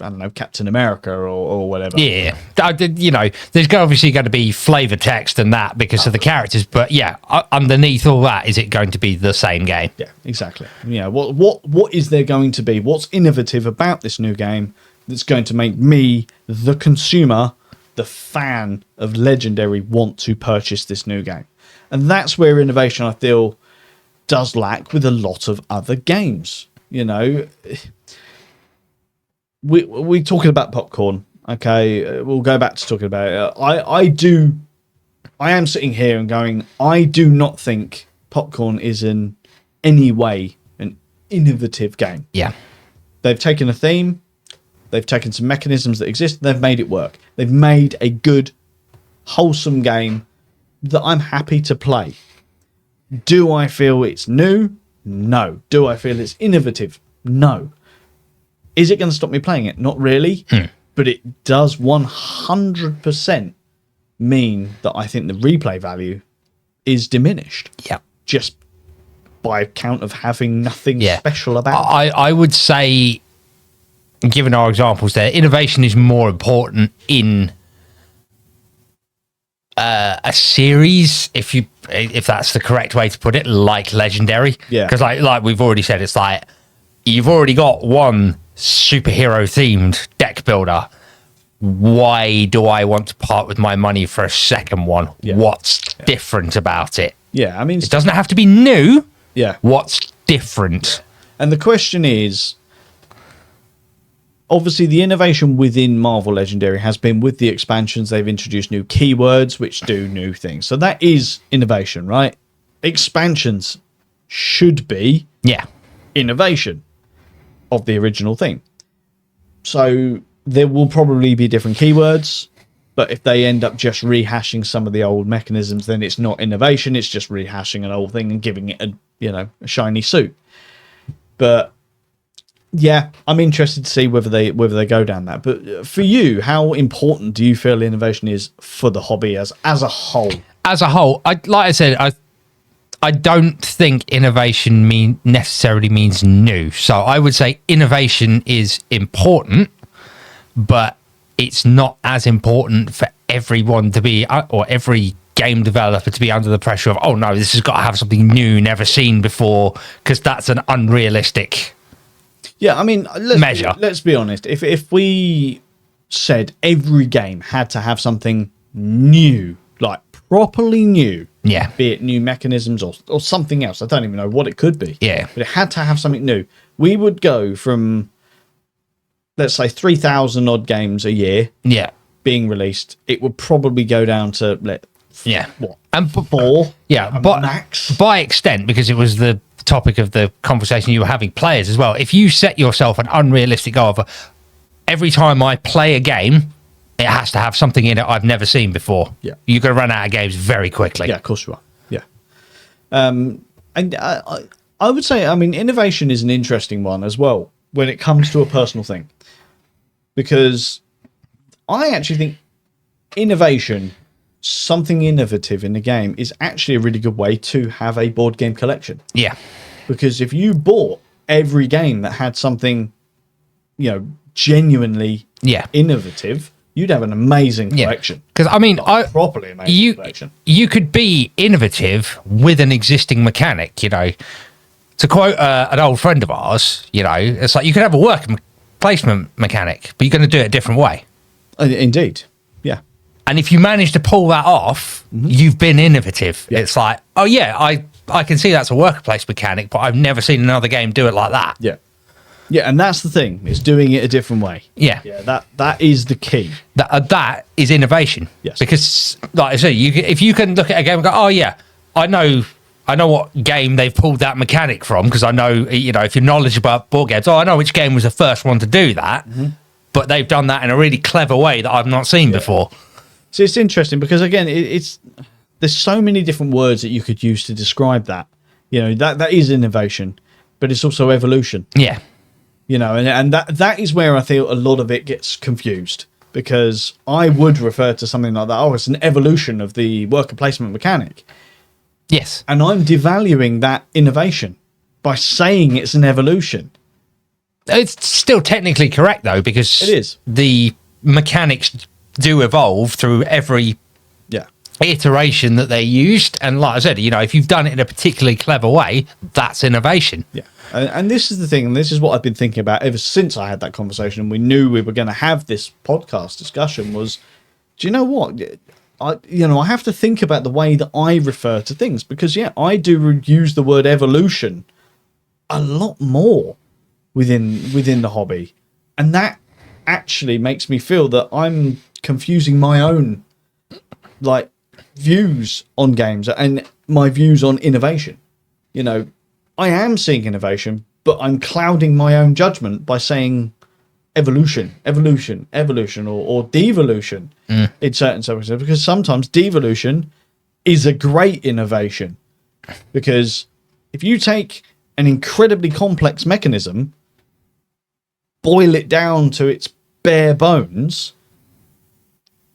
I don't know, Captain America or whatever? Yeah. You know, there's obviously going to be flavor text and that because of the characters, but yeah, underneath all that, is it going to be the same game? Yeah, exactly. Yeah, what is there going to be? What's innovative about this new game that's going to make me, the consumer, the fan of Legendary, want to purchase this new game? And that's where innovation, I feel, does lack with a lot of other games. You know, we're talking about popcorn. Okay, we'll go back to talking about it. I am sitting here and going, I do not think popcorn is in any way an innovative game. Yeah. They've taken a theme, they've taken some mechanisms that exist, they've made it work. They've made a good, wholesome game that I'm happy to play. Do I feel it's new? No. Do I feel it's innovative? No. Is it going to stop me playing it? Not really. But it does 100% mean that I think the replay value is diminished. Yeah. Just by count of having nothing Yeah. special about it. I would say, given our examples there, innovation is more important in a series, if that's the correct way to put it, like Legendary. Yeah. Because like we've already said, it's like you've already got one superhero themed deck builder. Why do I want to part with my money for a second one? Yeah. What's different about it? Yeah, I mean, It doesn't have to be new. yeah. What's different? And the question is, obviously, the innovation within Marvel Legendary has been with the expansions. They've introduced new keywords which do new things. So that is innovation, right? Expansions should be Yeah. innovation of the original thing. So there will probably be different keywords, but if they end up just rehashing some of the old mechanisms, then it's not innovation. It's just rehashing an old thing and giving it a shiny suit. But yeah, I'm interested to see whether they go down that. But for you, how important do you feel innovation is for the hobby as a whole? As a whole, I don't think innovation necessarily means new. So I would say innovation is important, but it's not as important for everyone to be, or every game developer to be under the pressure of, oh no, this has got to have something new, never seen before, because that's an unrealistic Yeah, I mean, measure. Let's be honest. If we said every game had to have something new, like properly new, Yeah. be it new mechanisms or something else, I don't even know what it could be. Yeah. But it had to have something new. We would go from, let's say, 3,000 odd games a year Yeah. being released. It would probably go down to, Yeah. what, And 4? Yeah, a but max? by extent, because it was the topic of the conversation you were having, players as well. If you set yourself an unrealistic goal of every time I play a game, it has to have something in it I've never seen before. Yeah. You're going to run out of games very quickly. Yeah, of course you are. Yeah. And I would say, I mean, innovation is an interesting one as well when it comes to a personal thing. Because I actually think innovation, something innovative in the game, is actually a really good way to have a board game collection. Yeah. Because if you bought every game that had something, genuinely innovative, you'd have an amazing collection. Because I mean, properly amazing collection. You could be innovative with an existing mechanic. You know, to quote an old friend of ours, you know, it's like you could have a worker placement mechanic, but you're going to do it a different way. Indeed, yeah. And if you manage to pull that off, you've been innovative. Yeah. It's like, oh yeah, I can see that's a worker place mechanic, but I've never seen another game do it like that. Yeah. Yeah, and that's the thing, is doing it a different way. Yeah. Yeah, that is the key. That is innovation. Yes. Because, like I say, if you can look at a game and go, oh yeah, I know what game they've pulled that mechanic from, because I know, you know, if you're knowledgeable about board games, I know which game was the first one to do that, but they've done that in a really clever way that I've not seen before. So it's interesting because, again, there's so many different words that you could use to describe that. You know, that is innovation, but it's also evolution. Yeah. You know, and that is where I feel a lot of it gets confused, because I would refer to something like that, it's an evolution of the worker placement mechanic. Yes. And I'm devaluing that innovation by saying it's an evolution. It's still technically correct, though, because it is. The mechanics do evolve through every iteration that they used. And like I said, you know, if you've done it in a particularly clever way, that's innovation. Yeah. And this is the thing, and this is what I've been thinking about ever since I had that conversation and we knew we were going to have this podcast discussion was, do you know what? I have to think about the way that I refer to things, because, I do use the word evolution a lot more within the hobby. And that actually makes me feel that I'm confusing my own, like, views on games and my views on innovation. You know, I am seeing innovation, but I'm clouding my own judgment by saying evolution, or devolution in certain circumstances, because sometimes devolution is a great innovation. Because if you take an incredibly complex mechanism, boil it down to its bare bones,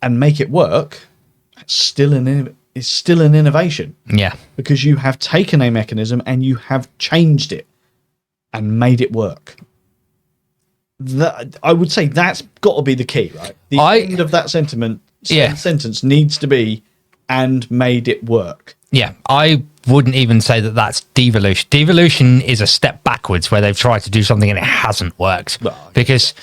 and make it work, it's still an innovation. Yeah. Because you have taken a mechanism and you have changed it and made it work. I would say that's got to be the key, right? The end of that sentence needs to be, and made it work. Yeah, I wouldn't even say that that's devolution. Devolution is a step backwards where they've tried to do something and it hasn't worked. Because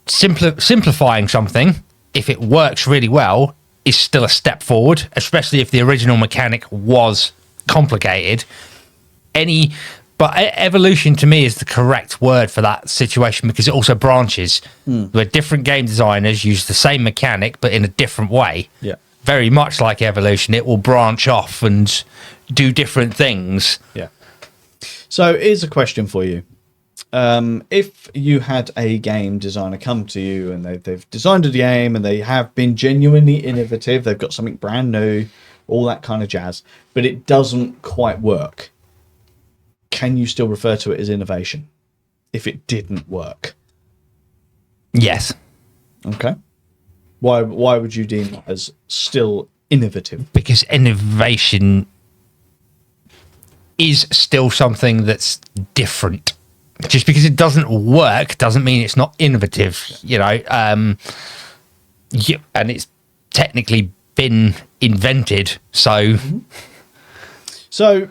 simplifying something, if it works really well, is still a step forward, especially if the original mechanic was complicated. But evolution to me is the correct word for that situation, because it also branches where different game designers use the same mechanic but in a different way. Yeah. Very much like evolution, it will branch off and do different things. Yeah. So here's a question for you. If you had a game designer come to you and they've designed a game and they have been genuinely innovative, they've got something brand new, all that kind of jazz, but it doesn't quite work, can you still refer to it as innovation if it didn't work? Yes. Okay. Why would you deem it as still innovative? Because innovation is still something that's different. Just because it doesn't work doesn't mean it's not innovative, you know. And it's technically been invented, so. So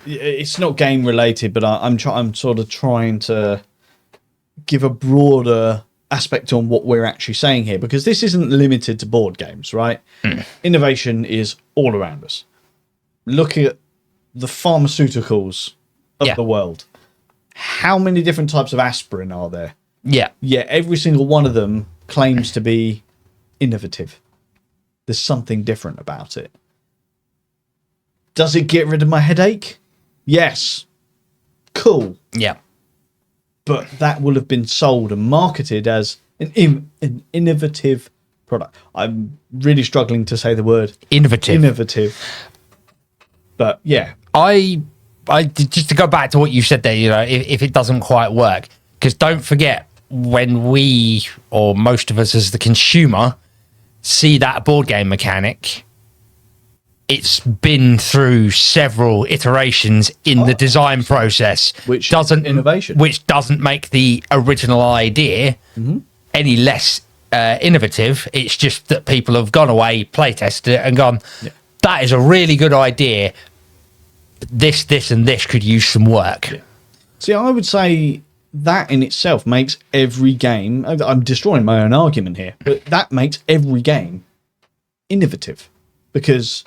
it's not game related, but I'm sort of trying to give a broader aspect on what we're actually saying here, because this isn't limited to board games, right? Innovation is all around us. Look at the pharmaceuticals of the world. How many different types of aspirin are there? Yeah, every single one of them claims to be innovative. There's something different about it. Does it get rid of my headache? Yes. Cool. Yeah. But that will have been sold and marketed as an innovative product. I'm really struggling to say the word innovative. But yeah. I just to go back to what you said there, you know, if it doesn't quite work, because don't forget, when we, or most of us as the consumer, see that board game mechanic, it's been through several iterations in the design process, Which doesn't innovation, which doesn't make the original idea any less innovative. It's just that people have gone away, play tested it, and gone, that is a really good idea. This, and this could use some work. Yeah. See, I would say that in itself makes every game. I'm destroying my own argument here, but that makes every game innovative, because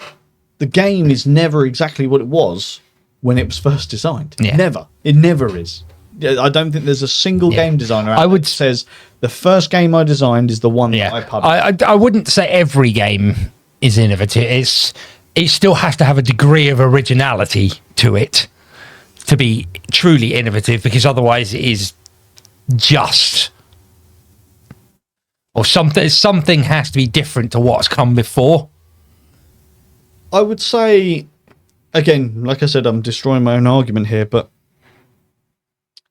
the game is never exactly what it was when it was first designed. Yeah. Never. It never is. I don't think there's a single game designer out there that says the first game I designed is the one that I published. I wouldn't say every game is innovative. It still has to have a degree of originality to it to be truly innovative, because otherwise it is just, or something has to be different to what's come before. I would say, again, like I said, I'm destroying my own argument here, but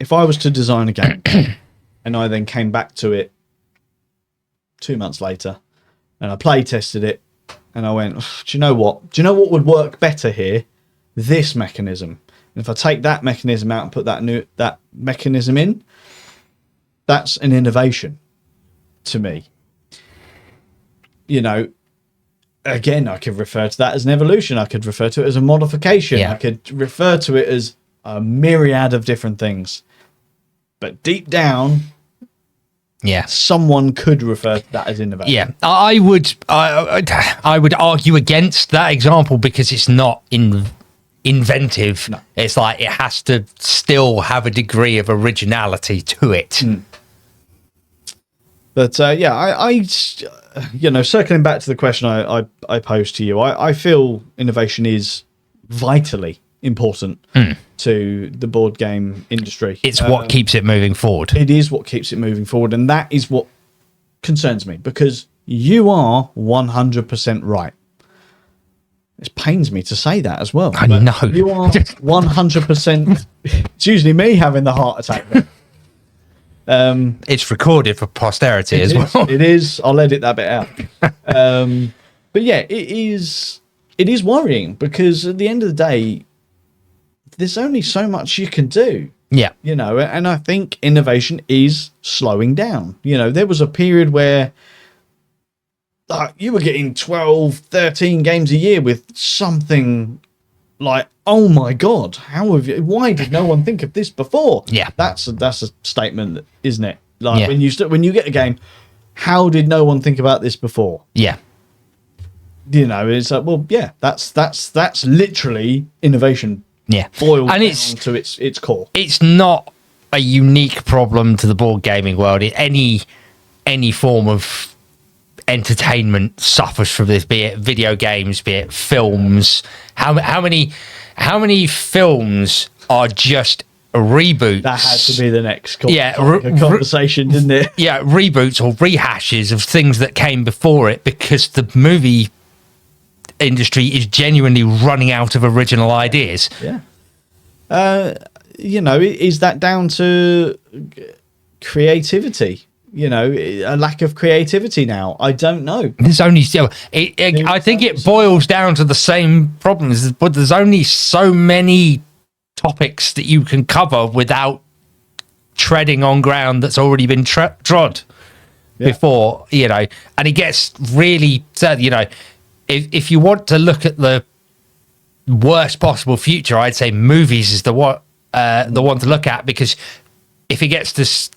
if I was to design a game and I then came back to it 2 months later and I play tested it and I went, do you know what? Do you know what would work better here? This mechanism. And if I take that mechanism out and put that mechanism in, that's an innovation to me. You know, again, I could refer to that as an evolution. I could refer to it as a modification. Yeah. I could refer to it as a myriad of different things. But deep down, someone could refer to that as innovation. Yeah, I would argue against that example, because it's not inventive. No. It's like it has to still have a degree of originality to it. But I circling back to the question I posed to you, I feel innovation is vitally important to the board game industry. It's what keeps it moving forward. It is what keeps it moving forward, and that is what concerns me, because you are 100% right. It pains me to say that as well. I know. You are 100%. It's usually me having the heart attack there. It's recorded for posterity as well. It is. I'll edit that bit out. But yeah, it is worrying, because at the end of the day, there's only so much you can do. Yeah. You know, and I think innovation is slowing down. You know, there was a period where you were getting 12, 13 games a year with something like, oh my God, why did no one think of this before? Yeah. That's a statement, isn't it? Like when you get a game, how did no one think about this before? Yeah. You know, it's like, well, yeah, that's literally innovation. Yeah. Boiled and down to its core. It's not a unique problem to the board gaming world. Any form of entertainment suffers from this, be it video games, be it films. How many films are just reboots? That had to be the next conversation, didn't it? Yeah, reboots or rehashes of things that came before it, because the movie industry is genuinely running out of original ideas. Yeah. You know, is that down to creativity? You know, a lack of creativity now? I don't know. There's only I think it boils down to the same problems, but there's only so many topics that you can cover without treading on ground that's already been trod before, you know. And it gets really sad, you know. If you want to look at the worst possible future, I'd say movies is the one to look at, because if it gets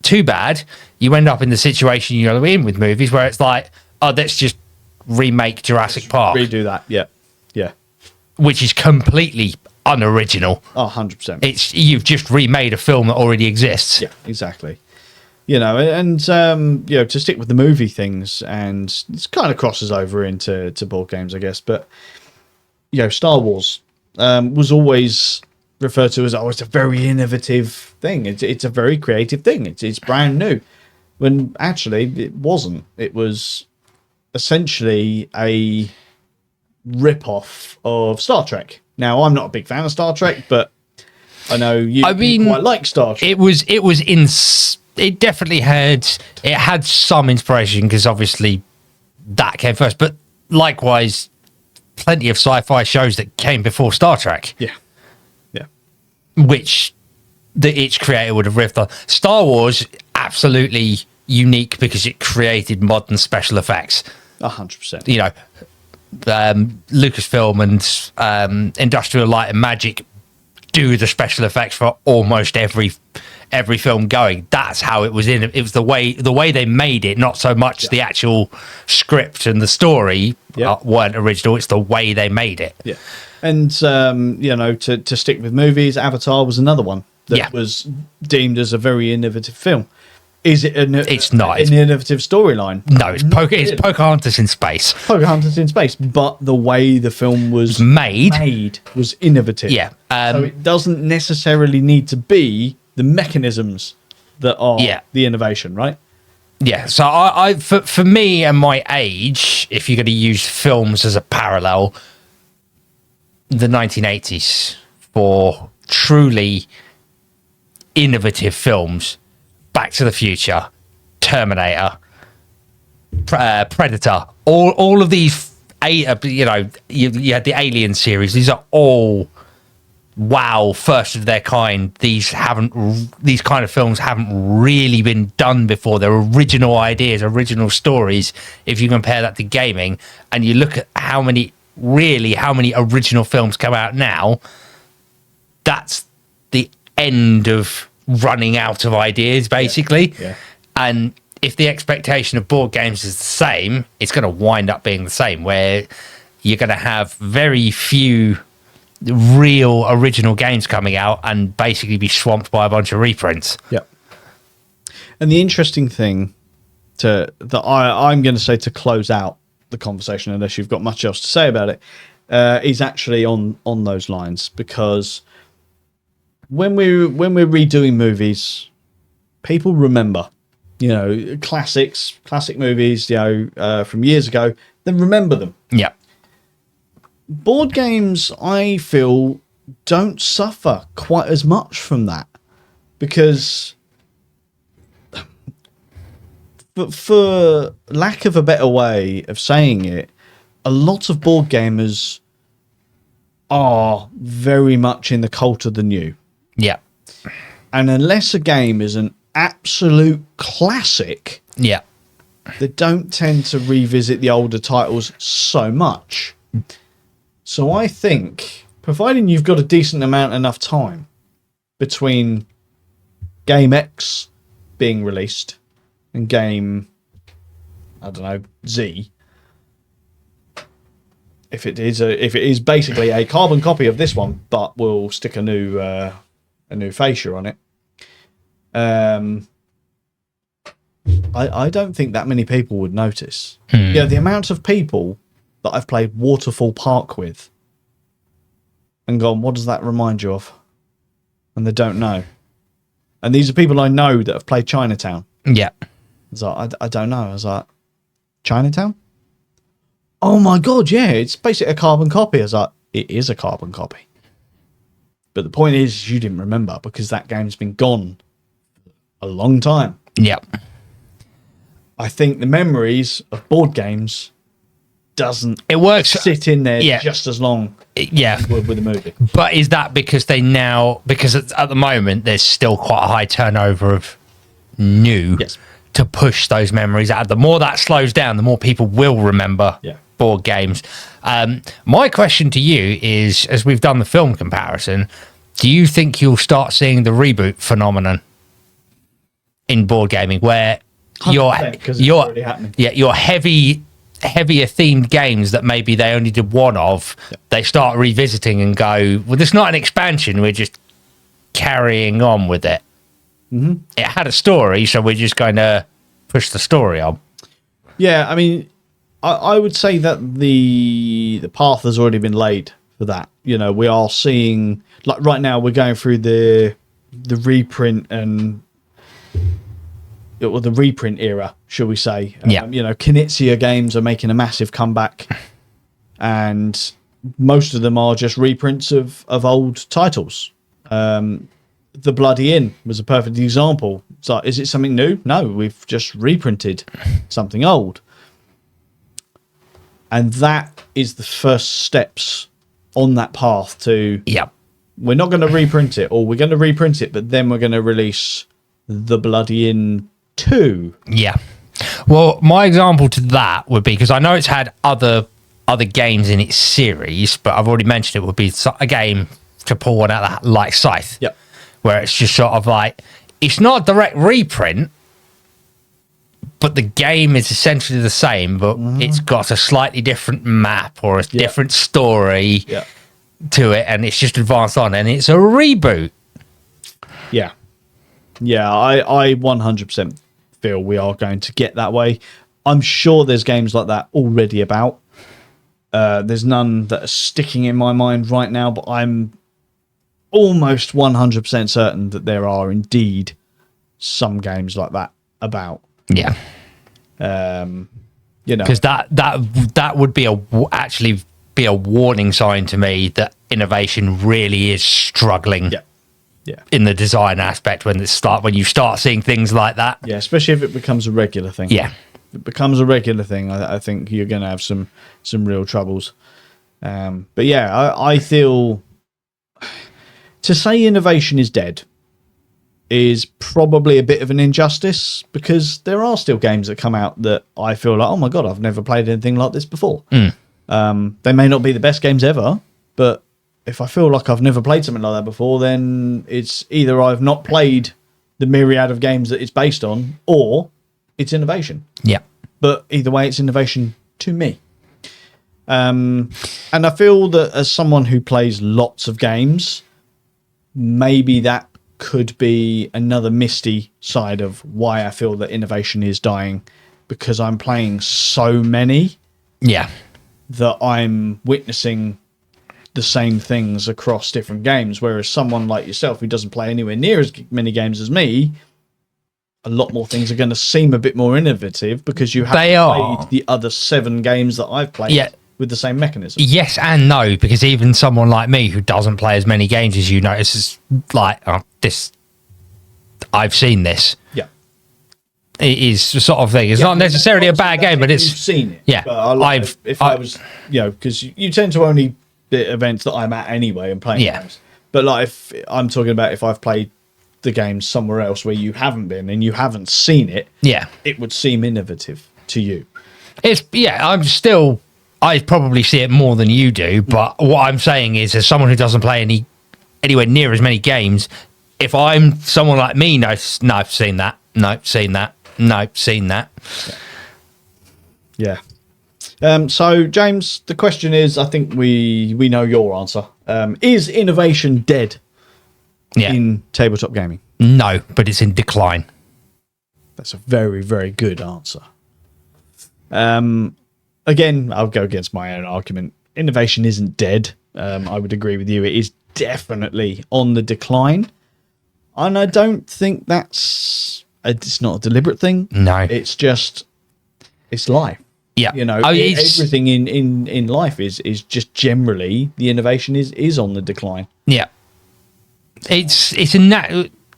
too bad, you end up in the situation you're in with movies where it's like, oh, let's just remake Jurassic Park. Redo that, yeah. Which is completely unoriginal. Oh, 100%. You've just remade a film that already exists. Yeah, exactly. You know, and you know, to stick with the movie things, and it kind of crosses over into board games, I guess. But you know, Star Wars was always referred to as, oh, it's a very innovative thing. It's a very creative thing. It's brand new, when actually it wasn't. It was essentially a rip-off of Star Trek. Now, I'm not a big fan of Star Trek, but I know you quite like Star Trek. It definitely had some inspiration, because obviously that came first, but likewise plenty of sci-fi shows that came before Star Trek, Yeah. which each creator would have riffed on. Star Wars, absolutely unique because it created modern special effects. 100%. You know, Lucasfilm and Industrial Light and Magic do the special effects for almost every film going. That's how it was it was the way they made it, not so much the actual script and the story weren't original. It's the way they made it. Yeah. And to stick with movies, Avatar was another one that was deemed as a very innovative film. Is it It's not. an innovative storyline? No, it's Pocahontas in space. Pocahontas in space, but the way the film was made was innovative. Yeah. So it doesn't necessarily need to be the mechanisms that are the innovation, right? Yeah. So I for me and my age, if you're going to use films as a parallel, the 1980s for truly innovative films. Back to the Future, Terminator, Predator, all of these, you had the Alien series. These are all first of their kind. These kind of films haven't really been done before. They're original ideas, original stories. If you compare that to gaming, and you look at how many original films come out now, that's the end of running out of ideas, basically. Yeah. And if the expectation of board games is the same, it's going to wind up being the same, where you're going to have very few real original games coming out and basically be swamped by a bunch of reprints. Yeah. And the interesting thing I'm going to say to close out the conversation, unless you've got much else to say about it, is actually on those lines, because when we're redoing movies, people remember, classic movies, from years ago. They remember them. Yeah. Board games, I feel, don't suffer quite as much from that, because, for lack of a better way of saying it, a lot of board gamers are very much in the cult of the new. Yeah. And unless a game is an absolute classic, they don't tend to revisit the older titles so much. So I think, providing you've got a decent enough time between Game X being released and Game, Z, if it is basically a carbon copy of this one, but we'll stick a new fascia on it. I don't think that many people would notice. Yeah, the amount of people that I've played Waterfall Park with and gone, what does that remind you of? And they don't know. And these are people I know that have played Chinatown. Yeah. So I don't know. I was like, Chinatown? Oh my God, yeah, it's basically a carbon copy. I was like, it is a carbon copy. But the point is, you didn't remember because that game's been gone a long time. Yeah. I think the memories of board games doesn't sit in there just as long with a movie. But is that because at the moment there's still quite a high turnover of new to push those memories out? The more that slows down, the more people will remember board games. My question to you is, as we've done the film comparison, do you think you'll start seeing the reboot phenomenon in board gaming, where your heavier themed games that maybe they only did one of, they start revisiting and go, well, it's not an expansion, we're just carrying on with it. Mm-hmm. It had a story, so we're just going to push the story on. Yeah, I mean, I would say that the path has already been laid for that. We are seeing, like right now, we're going through the reprint or the reprint era, shall we say. Knizia games are making a massive comeback, and most of them are just reprints of old titles. The Bloody Inn was a perfect example. So is it something new? No, we've just reprinted something old. And that is the first steps on that path to, Yeah. we're not going to reprint it, or we're going to reprint it, but then we're going to release the bloody in 2. Yeah. Well, my example to that would be, because I know it's had other games in its series, but I've already mentioned it would be a game to pull one out of that, like Scythe. Yep. Where it's just sort of like, it's not a direct reprint, but the game is essentially the same, but it's got a slightly different map or a different story to it, and it's just advanced on, and it's a reboot. Yeah. Yeah, I 100% feel we are going to get that way. I'm sure there's games like that already about. There's none that are sticking in my mind right now, but I'm almost 100% certain that there are indeed some games like that about. Yeah. You know, Because that would be actually be a warning sign to me that innovation really is struggling. Yeah. In the design aspect, when you start seeing things like that. Yeah, especially if it becomes a regular thing. Yeah. If it becomes a regular thing, I think you're going to have some real troubles. But yeah, I feel to say innovation is dead is probably a bit of an injustice, because there are still games that come out that I feel like, oh my God, I've never played anything like this before. They may not be the best games ever, but if I feel like I've never played something like that before, then it's either I've not played the myriad of games that it's based on, or it's innovation. Yeah. But either way, it's innovation to me. And I feel that as someone who plays lots of games, maybe that could be another misty side of why I feel that innovation is dying, because I'm playing so many that I'm witnessing the same things across different games, whereas someone like yourself who doesn't play anywhere near as many games as me, a lot more things are going to seem a bit more innovative because you haven't played the other 7 games that I've played with the same mechanism. Yes and no, because even someone like me who doesn't play as many games as you notices, like, this, I've seen this. Yeah. It is the sort of thing. It's not necessarily a bad game, but it's... You've seen it. Yeah. But I was, because you tend to only the events that I'm at anyway and playing games. But like, if I'm talking about if I've played the game somewhere else where you haven't been and you haven't seen it, it would seem innovative to you. I probably see it more than you do, but what I'm saying is, as someone who doesn't play anywhere near as many games, if I'm someone like me, no, I've seen that, no, seen that, no, seen that. Yeah. So James, the question is, I think we know your answer. Is innovation dead in tabletop gaming? No, but it's in decline. That's a very, very good answer. Again, I'll go against my own argument. Innovation isn't dead. I would agree with you. It is definitely on the decline. And I don't think it's not a deliberate thing. No. It's just, it's life. Yeah. You know, everything in life is just generally, the innovation is on the decline. Yeah. It's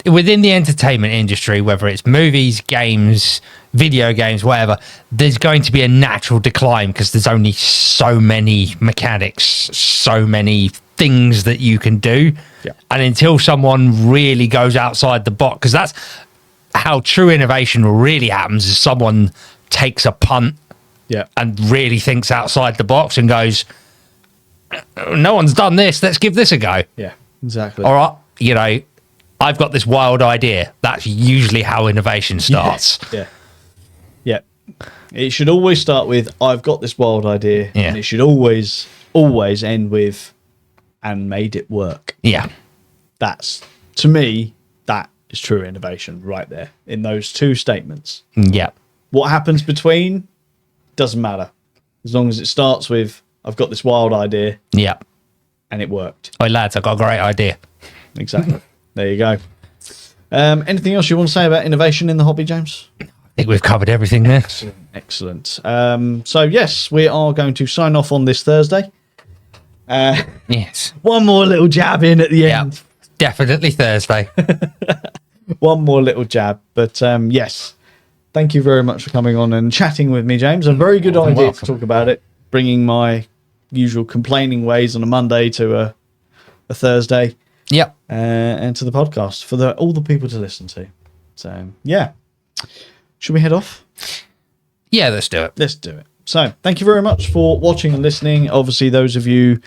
within the entertainment industry, whether it's movies, games, video games, whatever, there's going to be a natural decline because there's only so many mechanics, so many things that you can do. Yeah. And until someone really goes outside the box, because that's how true innovation really happens, is someone takes a punt and really thinks outside the box and goes, no one's done this, let's give this a go. Yeah, exactly. All right, you know, I've got this wild idea. That's usually how innovation starts. Yeah. It should always start with, I've got this wild idea. Yeah. And it should always end with, and made it work. Yeah. That's, to me, that is true innovation right there in those two statements. Yeah. What happens between doesn't matter. As long as it starts with, I've got this wild idea. Yeah. And it worked. Hey, lads, I've got a great idea. Exactly. There you go. Anything else you want to say about innovation in the hobby, James? I think we've covered everything there. Excellent. So, yes, we are going to sign off on this Thursday. Yes. One more little jab in at the end. Definitely Thursday. One more little jab. But, yes, thank you very much for coming on and chatting with me, James. A very good idea to talk about it. bringing my usual complaining ways on a Monday to a Thursday. Yep. And to the podcast for all the people to listen to. So, yeah. Should we head off? Yeah, let's do it. Let's do it. So, thank you very much for watching and listening. Obviously, those of you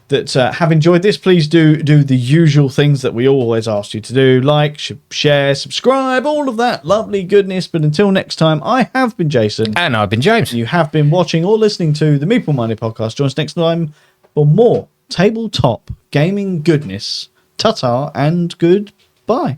that have enjoyed this, please do the usual things that we always ask you to do. Like, share, subscribe, all of that lovely goodness. But until next time, I have been Jason. And I've been James. You have been watching or listening to the Meeple Minded Podcast. Join us next time for more tabletop gaming goodness. Ta-ta and goodbye.